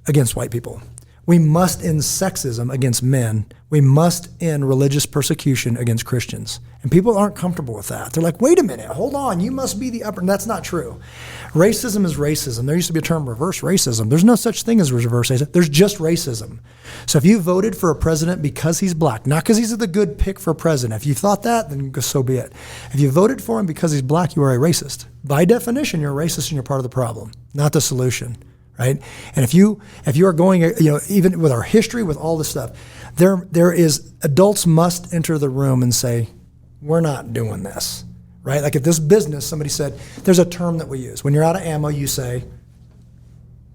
against white people. We must end sexism against men. We must end religious persecution against Christians. And people aren't comfortable with that. They're like, wait a minute, hold on, you must be the upper. And that's not true. Racism is racism. There used to be a term, reverse racism. There's no such thing as reverse racism. There's just racism. So if you voted for a president because he's black, not because he's the good pick for president, if you thought that, then so be it. If you voted for him because he's black, you are a racist. By definition, you're a racist and you're part of the problem, not the solution. Right? And if you are going, even with our history, with all this stuff, there is, adults must enter the room and say, we're not doing this, right? Like at this business, somebody said, there's a term that we use. When you're out of ammo, you say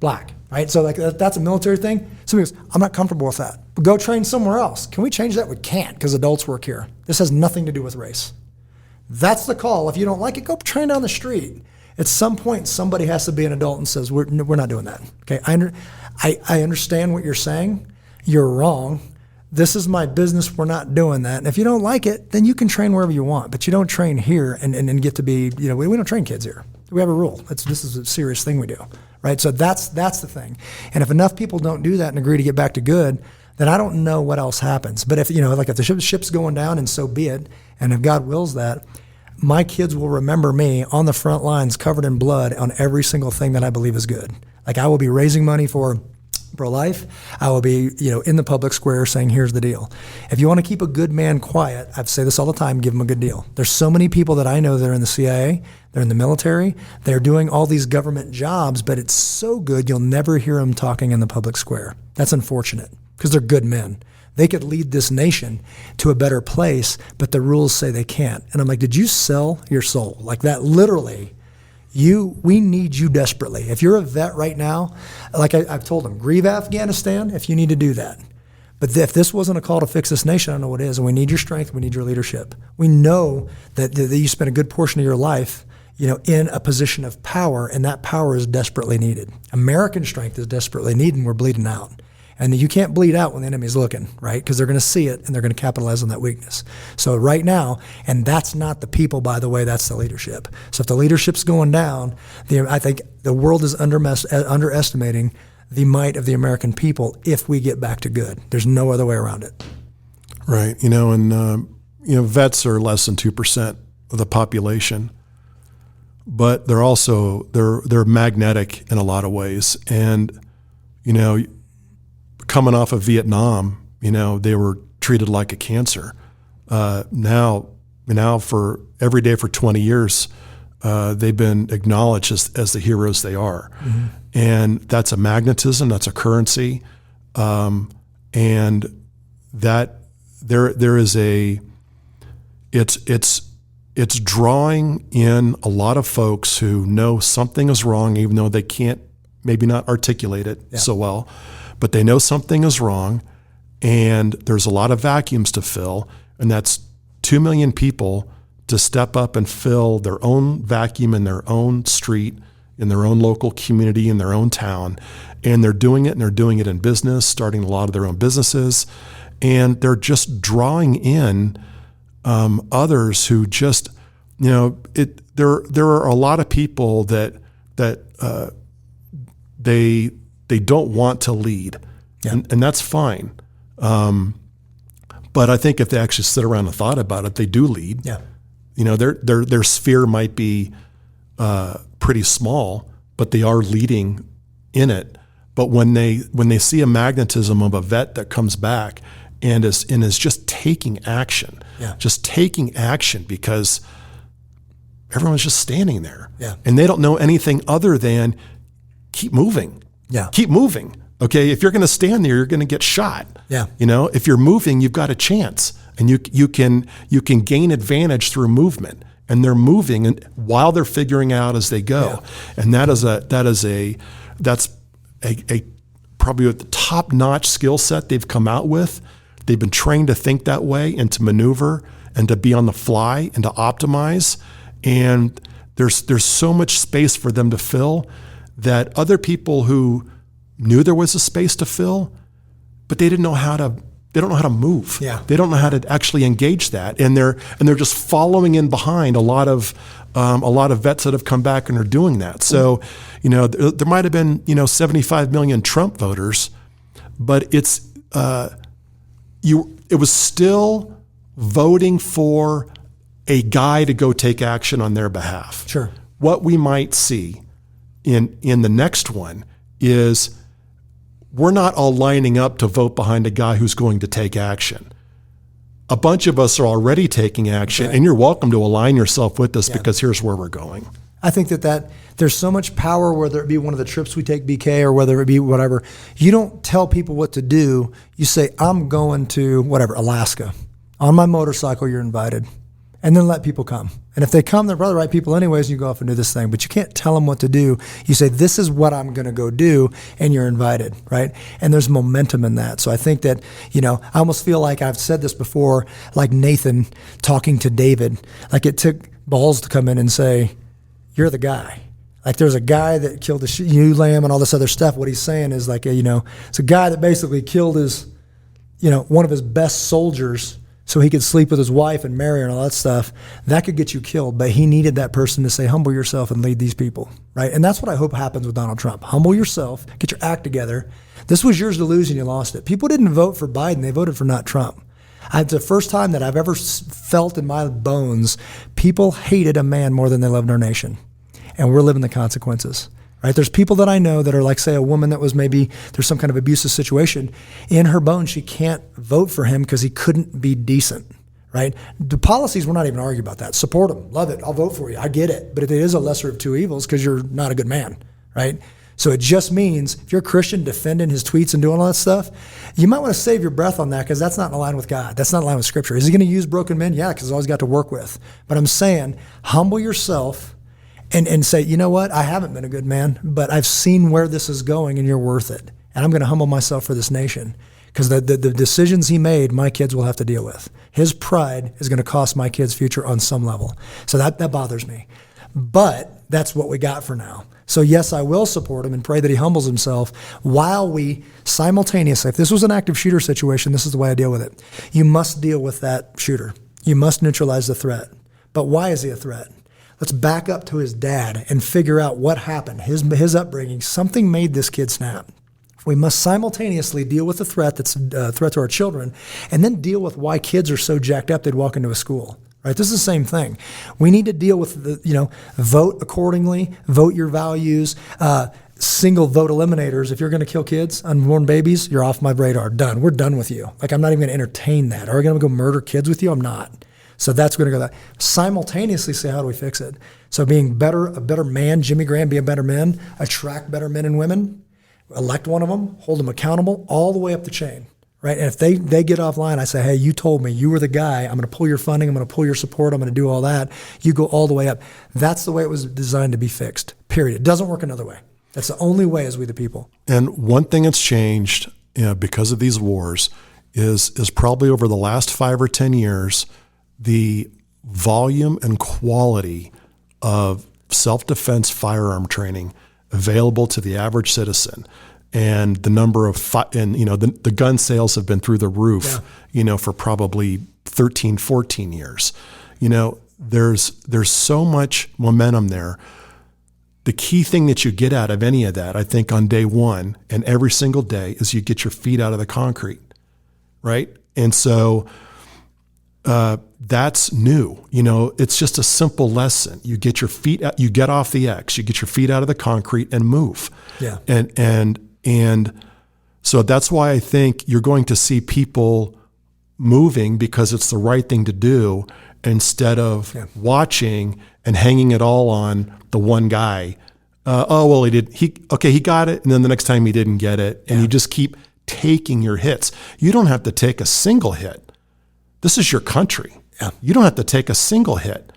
black, right? So like that's a military thing. Somebody goes, I'm not comfortable with that. But go train somewhere else. Can we change that? We can't, because adults work here. This has nothing to do with race. That's the call. If you don't like it, go train down the street. At some point, somebody has to be an adult and says, we're not doing that. Okay, I understand what you're saying. You're wrong. This is my business. We're not doing that. And if you don't like it, then you can train wherever you want. But you don't train here and get to be, we don't train kids here. We have a rule. This is a serious thing we do, right? So that's the thing. And if enough people don't do that and agree to get back to good, then I don't know what else happens. But if, like if the ship's going down, and so be it, and if God wills that, my kids will remember me on the front lines covered in blood on every single thing that I believe is good. Like I will be raising money for pro-life. I will be, in the public square saying, here's the deal. If you want to keep a good man quiet, I say this all the time, give him a good deal. There's so many people that I know that are in the CIA, they're in the military, they're doing all these government jobs, but it's so good you'll never hear them talking in the public square. That's unfortunate because they're good men. They could lead this nation to a better place, but the rules say they can't. And I'm like, did you sell your soul? Like that, literally, We need you desperately. If you're a vet right now, like I've told them, grieve Afghanistan if you need to do that. But if this wasn't a call to fix this nation, I don't know what is. And we need your strength. We need your leadership. We know that you spent a good portion of your life, in a position of power, and that power is desperately needed. American strength is desperately needed, and we're bleeding out. And you can't bleed out when the enemy's looking, right? Because they're going to see it, and they're going to capitalize on that weakness. So right now, and that's not the people, by the way, that's the leadership. So if the leadership's going down, I think the world is underestimating the might of the American people if we get back to good. There's no other way around it. Right. Vets are less than 2% of the population, but they're also, they're magnetic in a lot of ways. And, coming off of Vietnam, they were treated like a cancer. Now for every day for 20 years, they've been acknowledged as the heroes they are. Mm-hmm. And that's a magnetism, that's a currency. And that there is it's drawing in a lot of folks who know something is wrong, even though they can't maybe not articulate it so well, but they know something is wrong, and there's a lot of vacuums to fill, and that's 2 million people to step up and fill their own vacuum in their own street, in their own local community, in their own town. And they're doing it, and they're doing it in business, starting a lot of their own businesses, and they're just drawing in others who just, there are a lot of people that they don't want to lead, and that's fine. But I think if they actually sit around and thought about it, they do lead. Yeah. Their sphere might be pretty small, but they are leading in it. But when they see a magnetism of a vet that comes back and is just taking action, because everyone's just standing there, and they don't know anything other than keep moving. Yeah. Keep moving. Okay. If you're going to stand there, you're going to get shot. Yeah. If you're moving, you've got a chance, and you can gain advantage through movement, and they're moving and while they're figuring out as they go. Yeah. And that's a probably the top notch skill set they've come out with. They've been trained to think that way and to maneuver and to be on the fly and to optimize. And there's so much space for them to fill that other people who knew there was a space to fill, but they don't know how to move. Yeah. They don't know how to actually engage that. And they're just following in behind a lot of vets that have come back and are doing that. So, there might have been, 75 million Trump voters, but it was still voting for a guy to go take action on their behalf. Sure. What we might see in the next one is we're not all lining up to vote behind a guy who's going to take action. A bunch of us are already taking action, and you're welcome to align yourself with us because here's where we're going. I think that there's so much power, whether it be one of the trips we take, BK, or whether it be whatever. You don't tell people what to do. You say, I'm going to whatever, Alaska. On my motorcycle, you're invited. And then let people come. And if they come, they're probably the right people anyways, and you go off and do this thing. But you can't tell them what to do. You say, this is what I'm going to go do, and you're invited, right? And there's momentum in that. So I think that, I almost feel like I've said this before, like Nathan talking to David. Like it took balls to come in and say, you're the guy. Like there's a guy that killed the ewe lamb and all this other stuff. What he's saying is like, it's a guy that basically killed his, one of his best soldiers so he could sleep with his wife and marry her and all that stuff. That could get you killed, but he needed that person to say, humble yourself and lead these people, right? And that's what I hope happens with Donald Trump. Humble yourself, get your act together. This was yours to lose and you lost it. People didn't vote for Biden, they voted for not Trump. It's the first time that I've ever felt in my bones people hated a man more than they loved our nation. And we're living the consequences. Right? There's people that I know that are like, say, a woman that was maybe there's some kind of abusive situation. In her bones, she can't vote for him because he couldn't be decent. Right? The policies, we're not even arguing about that. Support him. Love it. I'll vote for you. I get it. But it is a lesser of two evils because you're not a good man. Right? So it just means if you're a Christian defending his tweets and doing all that stuff, you might want to save your breath on that because that's not in line with God. That's not in line with Scripture. Is he going to use broken men? Yeah, because he's always got to work with. But I'm saying, humble yourself and say, you know what? I haven't been a good man, but I've seen where this is going and you're worth it. And I'm going to humble myself for this nation. Because the decisions he made, my kids will have to deal with. His pride is going to cost my kids' future on some level. So that bothers me. But that's what we got for now. So yes, I will support him and pray that he humbles himself while we simultaneously, if this was an active shooter situation, this is the way I deal with it. You must deal with that shooter. You must neutralize the threat. But why is he a threat? Let's back up to his dad and figure out what happened. His upbringing, something made this kid snap. We must simultaneously deal with the threat that's a threat to our children, and then deal with why kids are so jacked up they'd walk into a school. Right? This is the same thing. We need to deal with vote accordingly, vote your values, single vote eliminators. If you're going to kill kids, unborn babies, you're off my radar. Done. We're done with you. Like, I'm not even going to entertain that. Are we going to go murder kids with you? I'm not. So that's going to go that. Simultaneously say, how do we fix it? So being a better man, Jimmy Graham, be a better man, attract better men and women, elect one of them, hold them accountable all the way up the chain, right? And if they get offline, I say, hey, you told me you were the guy. I'm going to pull your funding. I'm going to pull your support. I'm going to do all that. You go all the way up. That's the way it was designed to be fixed, period. It doesn't work another way. That's the only way as we the people. And one thing that's changed because of these wars is probably over the last 5 or 10 years, the volume and quality of self-defense firearm training available to the average citizen, and the number of the gun sales have been through the roof, for probably 13, 14 years. There's so much momentum there. The key thing that you get out of any of that, I think, on day one and every single day, is you get your feet out of the concrete, right? And so that's new. It's just a simple lesson. You get your feet out, you get off the X, you get your feet out of the concrete and move. Yeah. And so that's why I think you're going to see people moving, because it's the right thing to do, instead of watching and hanging it all on the one guy. He got it. And then the next time he didn't get it. And you just keep taking your hits. You don't have to take a single hit. This is your country. Yeah. You don't have to take a single hit.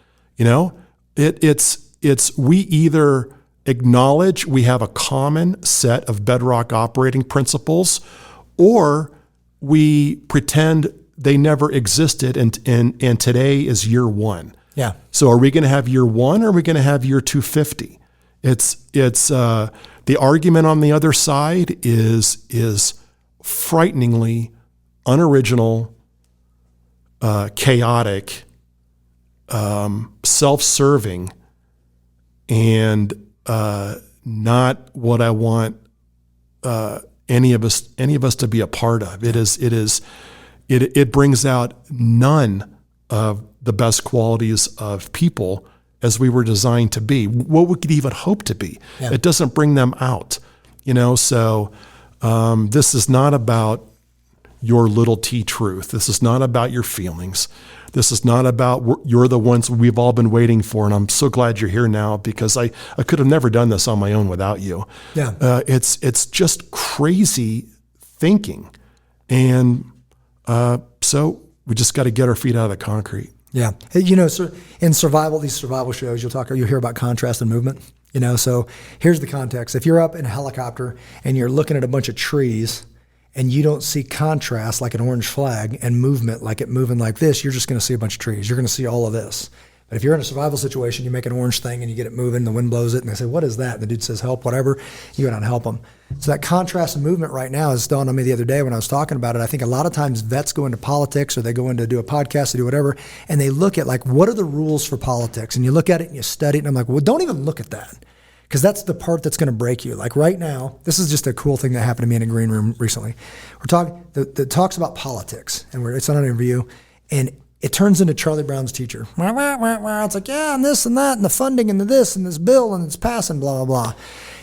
It's we either acknowledge we have a common set of bedrock operating principles, or we pretend they never existed and today is year one. Yeah. So are we going to have year one, or are we going to have year 250? It's the argument on the other side is frighteningly unoriginal, chaotic, self-serving, and not what I want any of us to be a part of. It brings out none of the best qualities of people as we were designed to be, what we could even hope to be. Yeah. It doesn't bring them out, so this is not about your little T truth. This is not about your feelings. This is not about you're the ones we've all been waiting for. And I'm so glad you're here now, because I could have never done this on my own without you. Yeah. It's just crazy thinking. And so we just got to get our feet out of the concrete. Yeah. So in these survival shows, you'll hear about contrast and movement. So here's the context. If you're up in a helicopter and you're looking at a bunch of trees and you don't see contrast like an orange flag and movement like it moving like this, you're just going to see a bunch of trees. You're going to see all of this. But if you're in a survival situation, you make an orange thing and you get it moving, the wind blows it, and they say, what is that? And the dude says, help, whatever. You go down and help them. So that contrast and movement right now is dawned on me the other day when I was talking about it. I think a lot of times vets go into politics, or they go in to do a podcast, to do whatever, and they look at, like, what are the rules for politics? And you look at it and you study it, and I'm like, well, don't even look at that, because that's the part that's going to break you. Like right now, this is just a cool thing that happened to me in a green room recently. We're talking, the talks about politics, and it's on an interview, and it turns into Charlie Brown's teacher. It's like, yeah, and this and that, and the funding, and this and this bill, and it's passing, blah, blah, blah.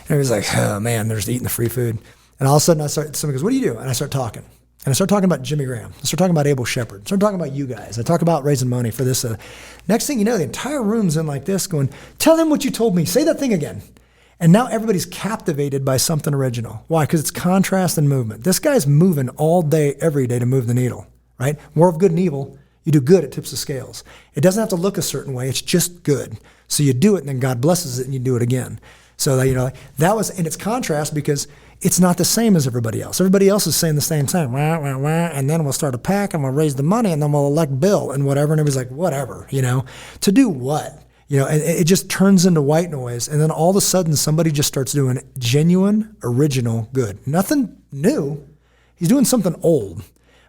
And he was like, oh man, they're just eating the free food. And all of a sudden somebody goes, what do you do? And I start talking. And I start talking about Jimmy Graham. I start talking about Abel Shepherd. I start talking about you guys. I talk about raising money for this. Next thing you know, the entire room's in like this going, tell them what you told me. Say that thing again. And now everybody's captivated by something original. Why? Because it's contrast and movement. This guy's moving all day, every day to move the needle, right? War of good and evil. You do good, it tips the scales. It doesn't have to look a certain way. It's just good. So you do it, and then God blesses it, and you do it again. So that was, and it's contrast because it's not the same as everybody else. Everybody else is saying the same thing, wah, wah, wah, and then we'll start a PAC, and we'll raise the money, and then we'll elect Bill and whatever. And everybody's like, whatever, to do what? And it just turns into white noise. And then all of a sudden, somebody just starts doing genuine, original good. Nothing new. He's doing something old.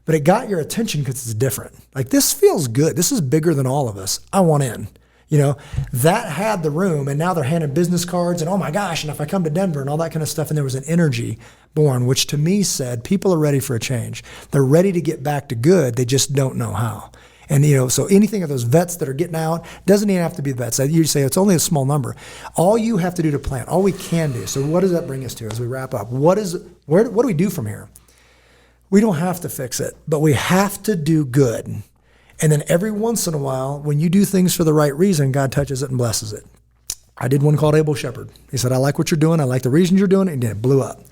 But it got your attention because it's different. Like, this feels good. This is bigger than all of us. I want in. That had the room, and now they're handing business cards and, oh my gosh, and if I come to Denver and all that kind of stuff. And there was an energy born, which to me said people are ready for a change. They're ready to get back to good. They just don't know how. And, so anything of those vets that are getting out doesn't even have to be vets. You say it's only a small number. All you have to do to plan, all we can do. So what does that bring us to as we wrap up? What do we do from here? We don't have to fix it, but we have to do good. And then every once in a while, when you do things for the right reason, God touches it and blesses it. I did one called Abel Shepherd. He said, I like what you're doing. I like the reasons you're doing it. And it blew up.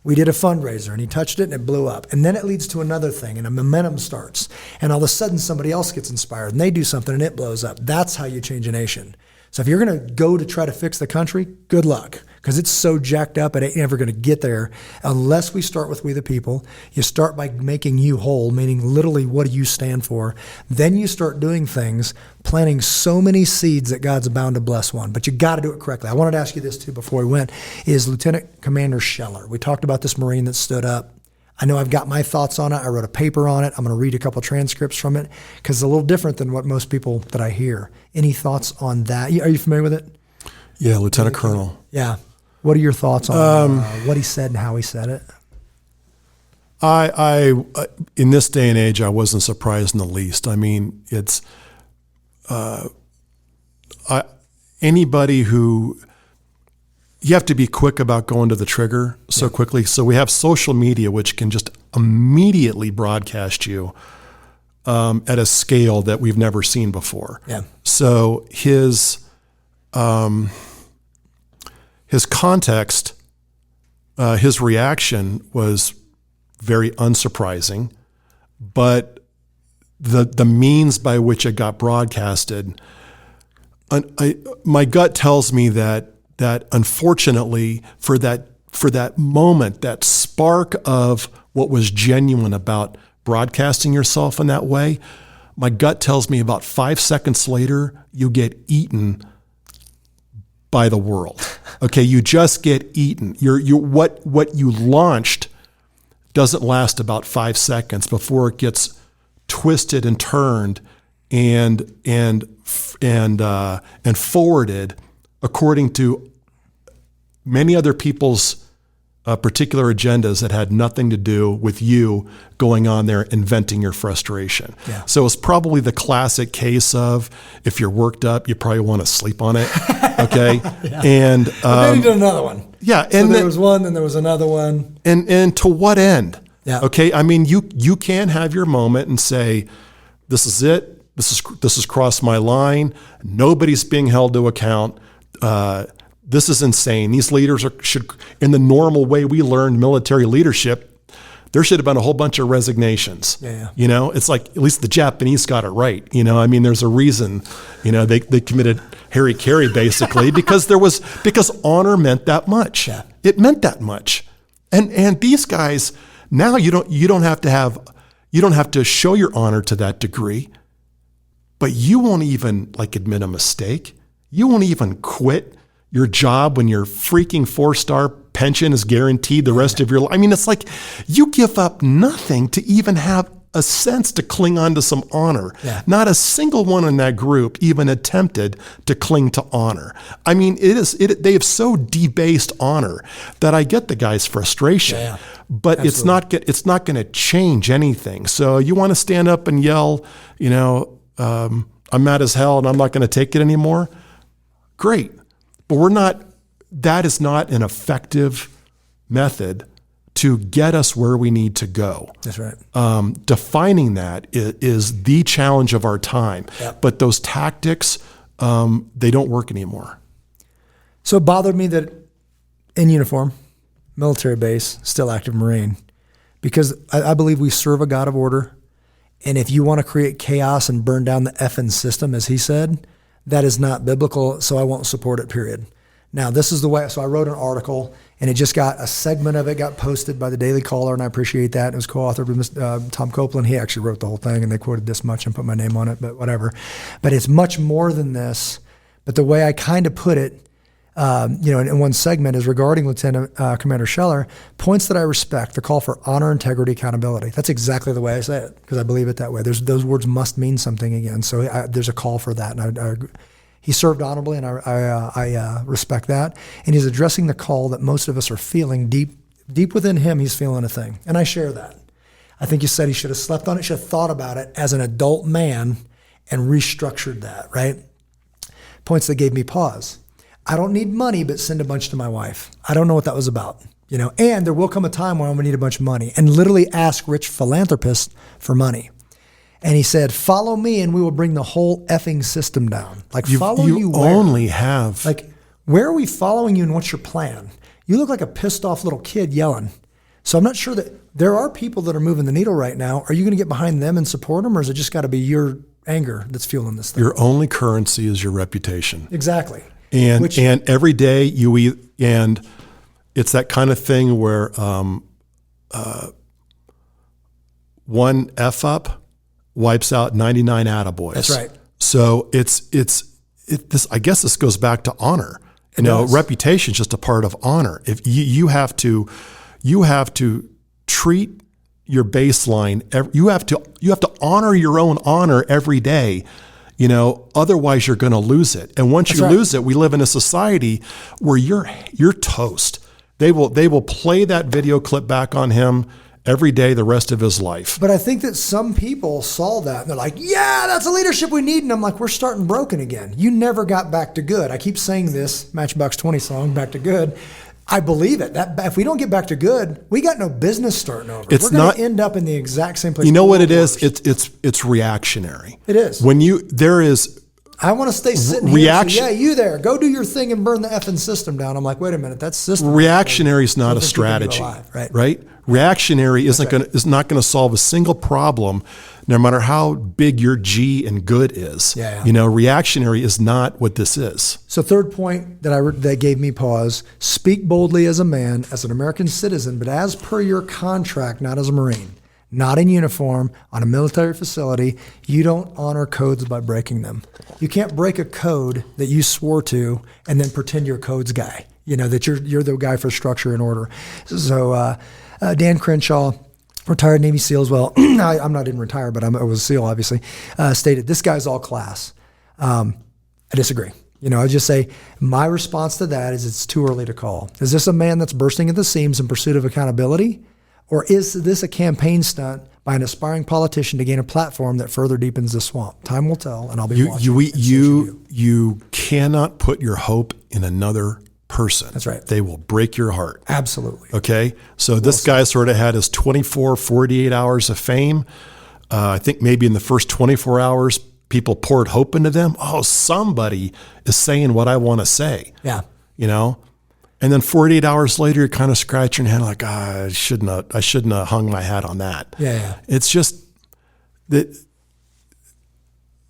We did a fundraiser, and he touched it, and it blew up. And then it leads to another thing, and a momentum starts. And all of a sudden, somebody else gets inspired, and they do something, and it blows up. That's how you change a nation. So if you're going to go to try to fix the country, good luck, because it's so jacked up, it ain't never going to get there unless we start with we the people. You start by making you whole, meaning literally what do you stand for? Then you start doing things, planting so many seeds that God's bound to bless one. But you got to do it correctly. I wanted to ask you this too before we went, is Lieutenant Commander Scheller. We talked about this Marine that stood up. I know I've got my thoughts on it. I wrote a paper on it. I'm going to read a couple transcripts from it because it's a little different than what most people that I hear. Any thoughts on that? Are you familiar with it? Yeah, Lieutenant Colonel. Yeah. What are your thoughts on what he said and how he said it? I in this day and age, I wasn't surprised in the least. I mean, it's anybody who, you have to be quick about going to the trigger so quickly. So we have social media, which can just immediately broadcast you at a scale that we've never seen before. Yeah. So his context, his reaction was very unsurprising, but the means by which it got broadcasted, my gut tells me that unfortunately for that moment, that spark of what was genuine about broadcasting yourself in that way, my gut tells me about 5 seconds later, you get eaten by the world. Okay, you just get eaten. What you launched doesn't last about 5 seconds before it gets twisted and turned and forwarded according to many other people's particular agendas that had nothing to do with you going on there and venting your frustration. Yeah. So it's probably the classic case of, if you're worked up, you probably want to sleep on it. Okay. Yeah. And then he did another one. Yeah. So And there was one, then there was another one. And to what end? Yeah. Okay. I mean, you can have your moment and say, this is it. This has crossed my line. Nobody's being held to account. This is insane. These leaders should, in the normal way we learned military leadership, there should have been a whole bunch of resignations. Yeah. It's like, at least the Japanese got it right. I mean, there's a reason, they committed hara-kiri basically because honor meant that much. Yeah. It meant that much. And these guys, now you don't have to show your honor to that degree, but you won't even admit a mistake. You won't even quit your job when your freaking 4-star pension is guaranteed the rest of your life. I mean, it's like you give up nothing to even have a sense to cling on to some honor. Yeah. Not a single one in that group even attempted to cling to honor. I mean, they have so debased honor that I get the guy's frustration. Yeah. But Absolutely. it's not going to change anything. So you want to stand up and yell, I'm mad as hell and I'm not going to take it anymore. Great. But that is not an effective method to get us where we need to go. That's right. Defining that is the challenge of our time. Yep. But those tactics, they don't work anymore. So it bothered me that in uniform, military base, still active Marine, because I believe we serve a God of order, And if you want to create chaos and burn down the effing system, as he said, that is not biblical, so I won't support it, period. Now, this is the way, so I wrote an article, and it just got, a segment of it got posted by the Daily Caller, and I appreciate that. It was co-authored with Tom Copeland. He actually wrote the whole thing, and they quoted this much and put my name on it, but whatever. But it's much more than this. But the way I kind of put it, in one segment is regarding Lieutenant Commander Scheller, points that I respect, the call for honor, integrity, accountability. That's exactly the way I say it, because I believe it that way. Those words must mean something again. So there's a call for that. And he served honorably, and I respect that. And he's addressing the call that most of us are feeling deep within him. He's feeling a thing. And I share that. I think you said he should have slept on it, should have thought about it as an adult man and restructured that, right? Points that gave me pause. I don't need money, but send a bunch to my wife. I don't know what that was about, and there will come a time when I'm gonna need a bunch of money, and literally ask rich philanthropists for money. And he said, follow me and we will bring the whole effing system down. Like, follow you where? Only have. Like, where are we following you and what's your plan? You look like a pissed off little kid yelling. So I'm not sure that there are people that are moving the needle right now. Are you gonna get behind them and support them, or is it just gotta be your anger that's fueling this thing? Your only currency is your reputation. Exactly. And every day and it's that kind of thing where one F up wipes out 99 attaboys. That's right. So this. I guess this goes back to honor. Reputation is just a part of honor. If you have to treat your baseline. You have to honor your own honor every day. Otherwise you're going to lose it. And once you lose it, we live in a society where you're toast. They will play that video clip back on him every day the rest of his life. But I think that some people saw that and they're like, yeah, that's the leadership we need. And I'm like, we're starting broken again. You never got back to good. I keep saying this Matchbox 20 song, Back to Good. I believe it. That if we don't get back to good, we got no business starting over. We're going to end up in the exact same place. You know what it is? It's reactionary. It is. I want to stay sitting here. So, you there. Go do your thing and burn the effing system down. I'm like, wait a minute. That's system. Reactionary is not a strategy, right? Reactionary is not going to solve a single problem, no matter how big your G and good is. Yeah. Reactionary is not what this is. So third point that gave me pause: speak boldly as a man, as an American citizen, but as per your contract, not as a Marine. Not in uniform, on a military facility. You don't honor codes by breaking them. You can't break a code that you swore to and then pretend you're a codes guy, that you're the guy for structure and order. So Dan Crenshaw, retired Navy SEAL as well. I'm not in retire, but I was a SEAL, obviously, stated, this guy's all class. I disagree. I just say my response to that is it's too early to call. Is this a man that's bursting at the seams in pursuit of accountability? Or is this a campaign stunt by an aspiring politician to gain a platform that further deepens the swamp? Time will tell, and I'll be watching. You cannot put your hope in another person. That's right. They will break your heart. Absolutely. Okay? So this guy sort of had his 48 hours of fame. I think maybe in the first 24 hours, people poured hope into them. Oh, somebody is saying what I want to say. Yeah. And then 48 hours later, you're kind of scratching your head like, I shouldn't have hung my hat on that. Yeah. It's just that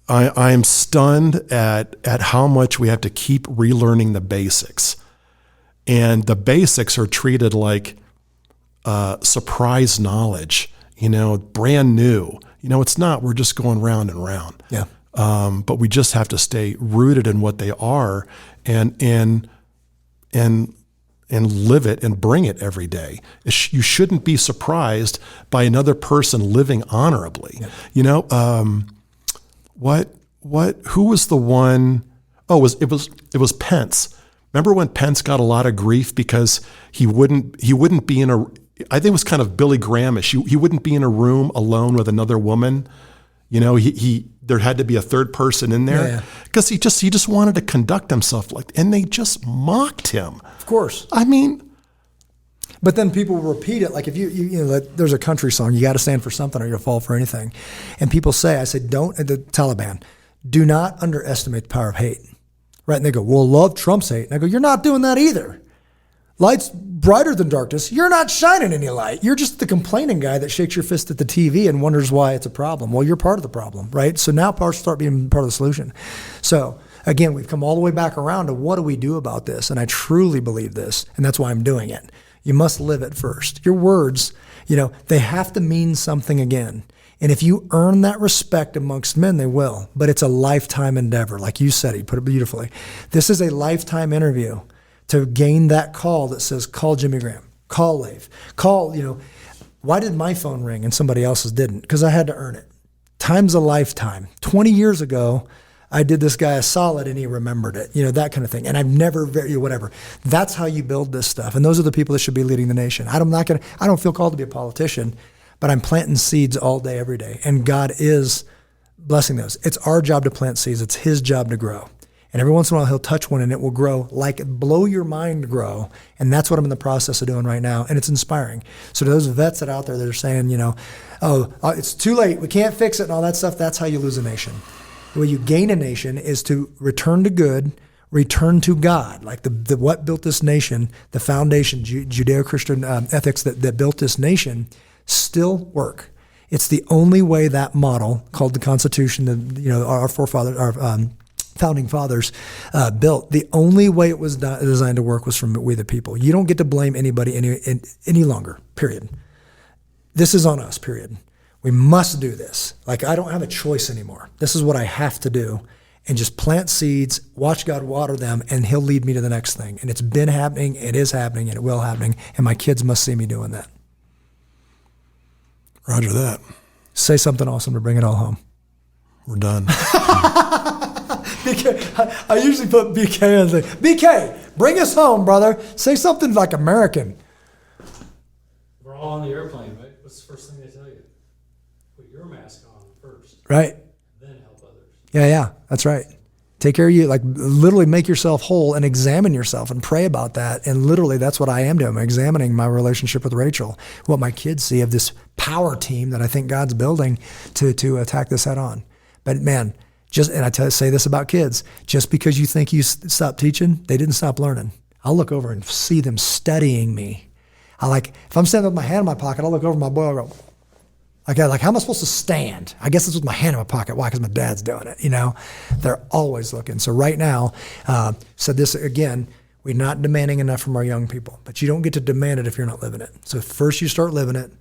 I am stunned at how much we have to keep relearning the basics. And the basics are treated like surprise knowledge, brand new. It's not. We're just going round and round. Yeah. But we just have to stay rooted in what they are and live it and bring it every day. You shouldn't be surprised by another person living honorably. Yeah. Who was the one? Oh, it was Pence. Remember when Pence got a lot of grief because he wouldn't be in I think it was kind of Billy Graham-ish. He wouldn't be in a room alone with another woman. There had to be a third person in there because he just wanted to conduct himself and they just mocked him. Of course. I mean, but then people repeat it. Like if there's a country song, you got to stand for something or you'll fall for anything. And people say, the Taliban, do not underestimate the power of hate. Right. And they go, well, love trumps hate. And I go, you're not doing that either. Light's brighter than darkness. You're not shining any light. You're just the complaining guy that shakes your fist at the TV and wonders why it's a problem. Well, you're part of the problem, right? So now start being part of the solution. So again, we've come all the way back around to what do we do about this? And I truly believe this, and that's why I'm doing it. You must live it first. Your words, they have to mean something again. And if you earn that respect amongst men, they will. But it's a lifetime endeavor. Like you said, you put it beautifully. This is a lifetime interview to gain that call that says, call Jimmy Graham, call Leif, call, why did my phone ring and somebody else's didn't? Because I had to earn it. Time's a lifetime. 20 years ago, I did this guy a solid and he remembered it, that kind of thing. And I've never, whatever. That's how you build this stuff. And those are the people that should be leading the nation. I don't feel called to be a politician, but I'm planting seeds all day, every day. And God is blessing those. It's our job to plant seeds. It's his job to grow. And every once in a while, he'll touch one and it will grow, blow your mind grow. And that's what I'm in the process of doing right now. And it's inspiring. So to those vets that are out there that are saying, it's too late, we can't fix it and all that stuff, that's how you lose a nation. The way you gain a nation is to return to good, return to God. Like the what built this nation, the foundation, Judeo-Christian ethics that built this nation still work. It's the only way that model called the Constitution, our forefathers, our founding fathers built. The only way it was designed to work was from we the people. You don't get to blame anybody any longer, period. This is on us, period. We must do this. I don't have a choice anymore. This is what I have to do. And just plant seeds, watch God water them, and he'll lead me to the next thing. And it's been happening, it is happening, and it will happening. And my kids must see me doing that. Roger that. Say something awesome to bring it all home. We're done. BK, I usually put BK and say, BK, bring us home, brother. Say something like American. We're all on the airplane, right? What's the first thing they tell you? Put your mask on first. Right. Then help others. Yeah, that's right. Take care of you, literally make yourself whole and examine yourself and pray about that. And literally that's what I am doing. I'm examining my relationship with Rachel, what my kids see of this power team that I think God's building to attack this head on. But man, say this about kids, just because you think you stopped teaching, they didn't stop learning. I'll look over and see them studying me. If I'm standing with my hand in my pocket, I'll look over my boy and go, how am I supposed to stand? I guess it's with my hand in my pocket. Why? Because my dad's doing it, They're always looking. So right now, said this again, we're not demanding enough from our young people, but you don't get to demand it if you're not living it. So first you start living it,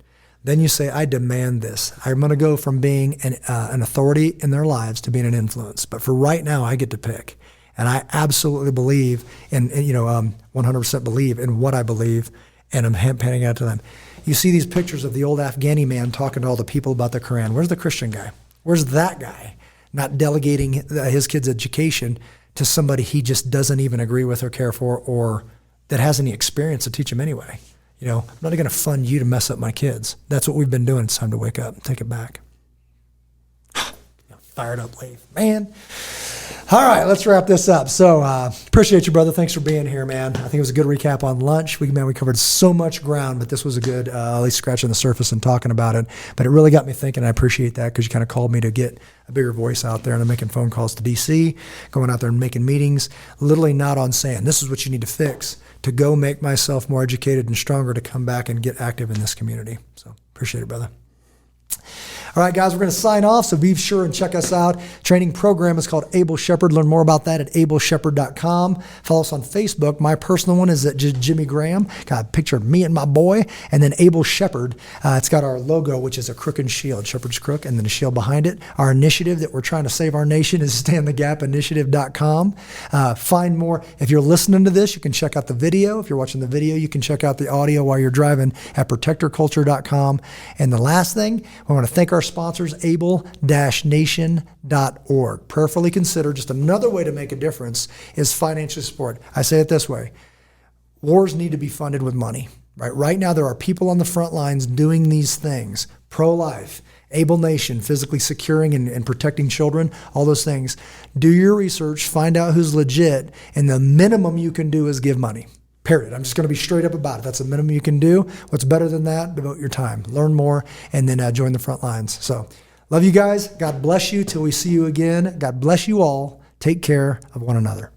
then you say, I demand this. I'm going to go from being an authority in their lives to being an influence. But for right now, I get to pick. And I absolutely believe in 100% believe in what I believe, and I'm panning out to them. You see these pictures of the old Afghani man talking to all the people about the Quran. Where's the Christian guy? Where's that guy? Not delegating his kid's education to somebody he just doesn't even agree with or care for, or that has any experience to teach him anyway. I'm not going to fund you to mess up my kids. That's what we've been doing. It's time to wake up and take it back. Fired up, Leif. Man. All right, let's wrap this up. So appreciate you, brother. Thanks for being here, man. I think it was a good recap on lunch. We covered so much ground, but this was a good, at least scratching the surface and talking about it. But it really got me thinking. I appreciate that because you kind of called me to get a bigger voice out there, and I'm making phone calls to DC, going out there and making meetings, literally not on saying, this is what you need to fix, to go make myself more educated and stronger to come back and get active in this community. So appreciate it, brother. All right, guys, we're going to sign off, so be sure and check us out. Training program is called Able Shepherd. Learn more about that at ableshepherd.com. Follow us on Facebook. My personal one is at Jimmy Graham. Got a picture of me and my boy. And then Able Shepherd, it's got our logo, which is a crook and shield, shepherd's crook, and then a shield behind it. Our initiative that we're trying to save our nation is standthegapinitiative.com. Find more. If you're listening to this, you can check out the video. If you're watching the video, you can check out the audio while you're driving at protectorculture.com. And the last thing, I want to thank our sponsors, able-nation.org. Prayerfully consider just another way to make a difference is financial support. I say it this way. Wars need to be funded with money. Right now, there are people on the front lines doing these things. Pro-life, Able Nation, physically securing and protecting children, all those things. Do your research, find out who's legit, and the minimum you can do is give money. Period. I'm just going to be straight up about it. That's the minimum you can do. What's better than that? Devote your time. Learn more, and then join the front lines. So, love you guys. God bless you till we see you again. God bless you all. Take care of one another.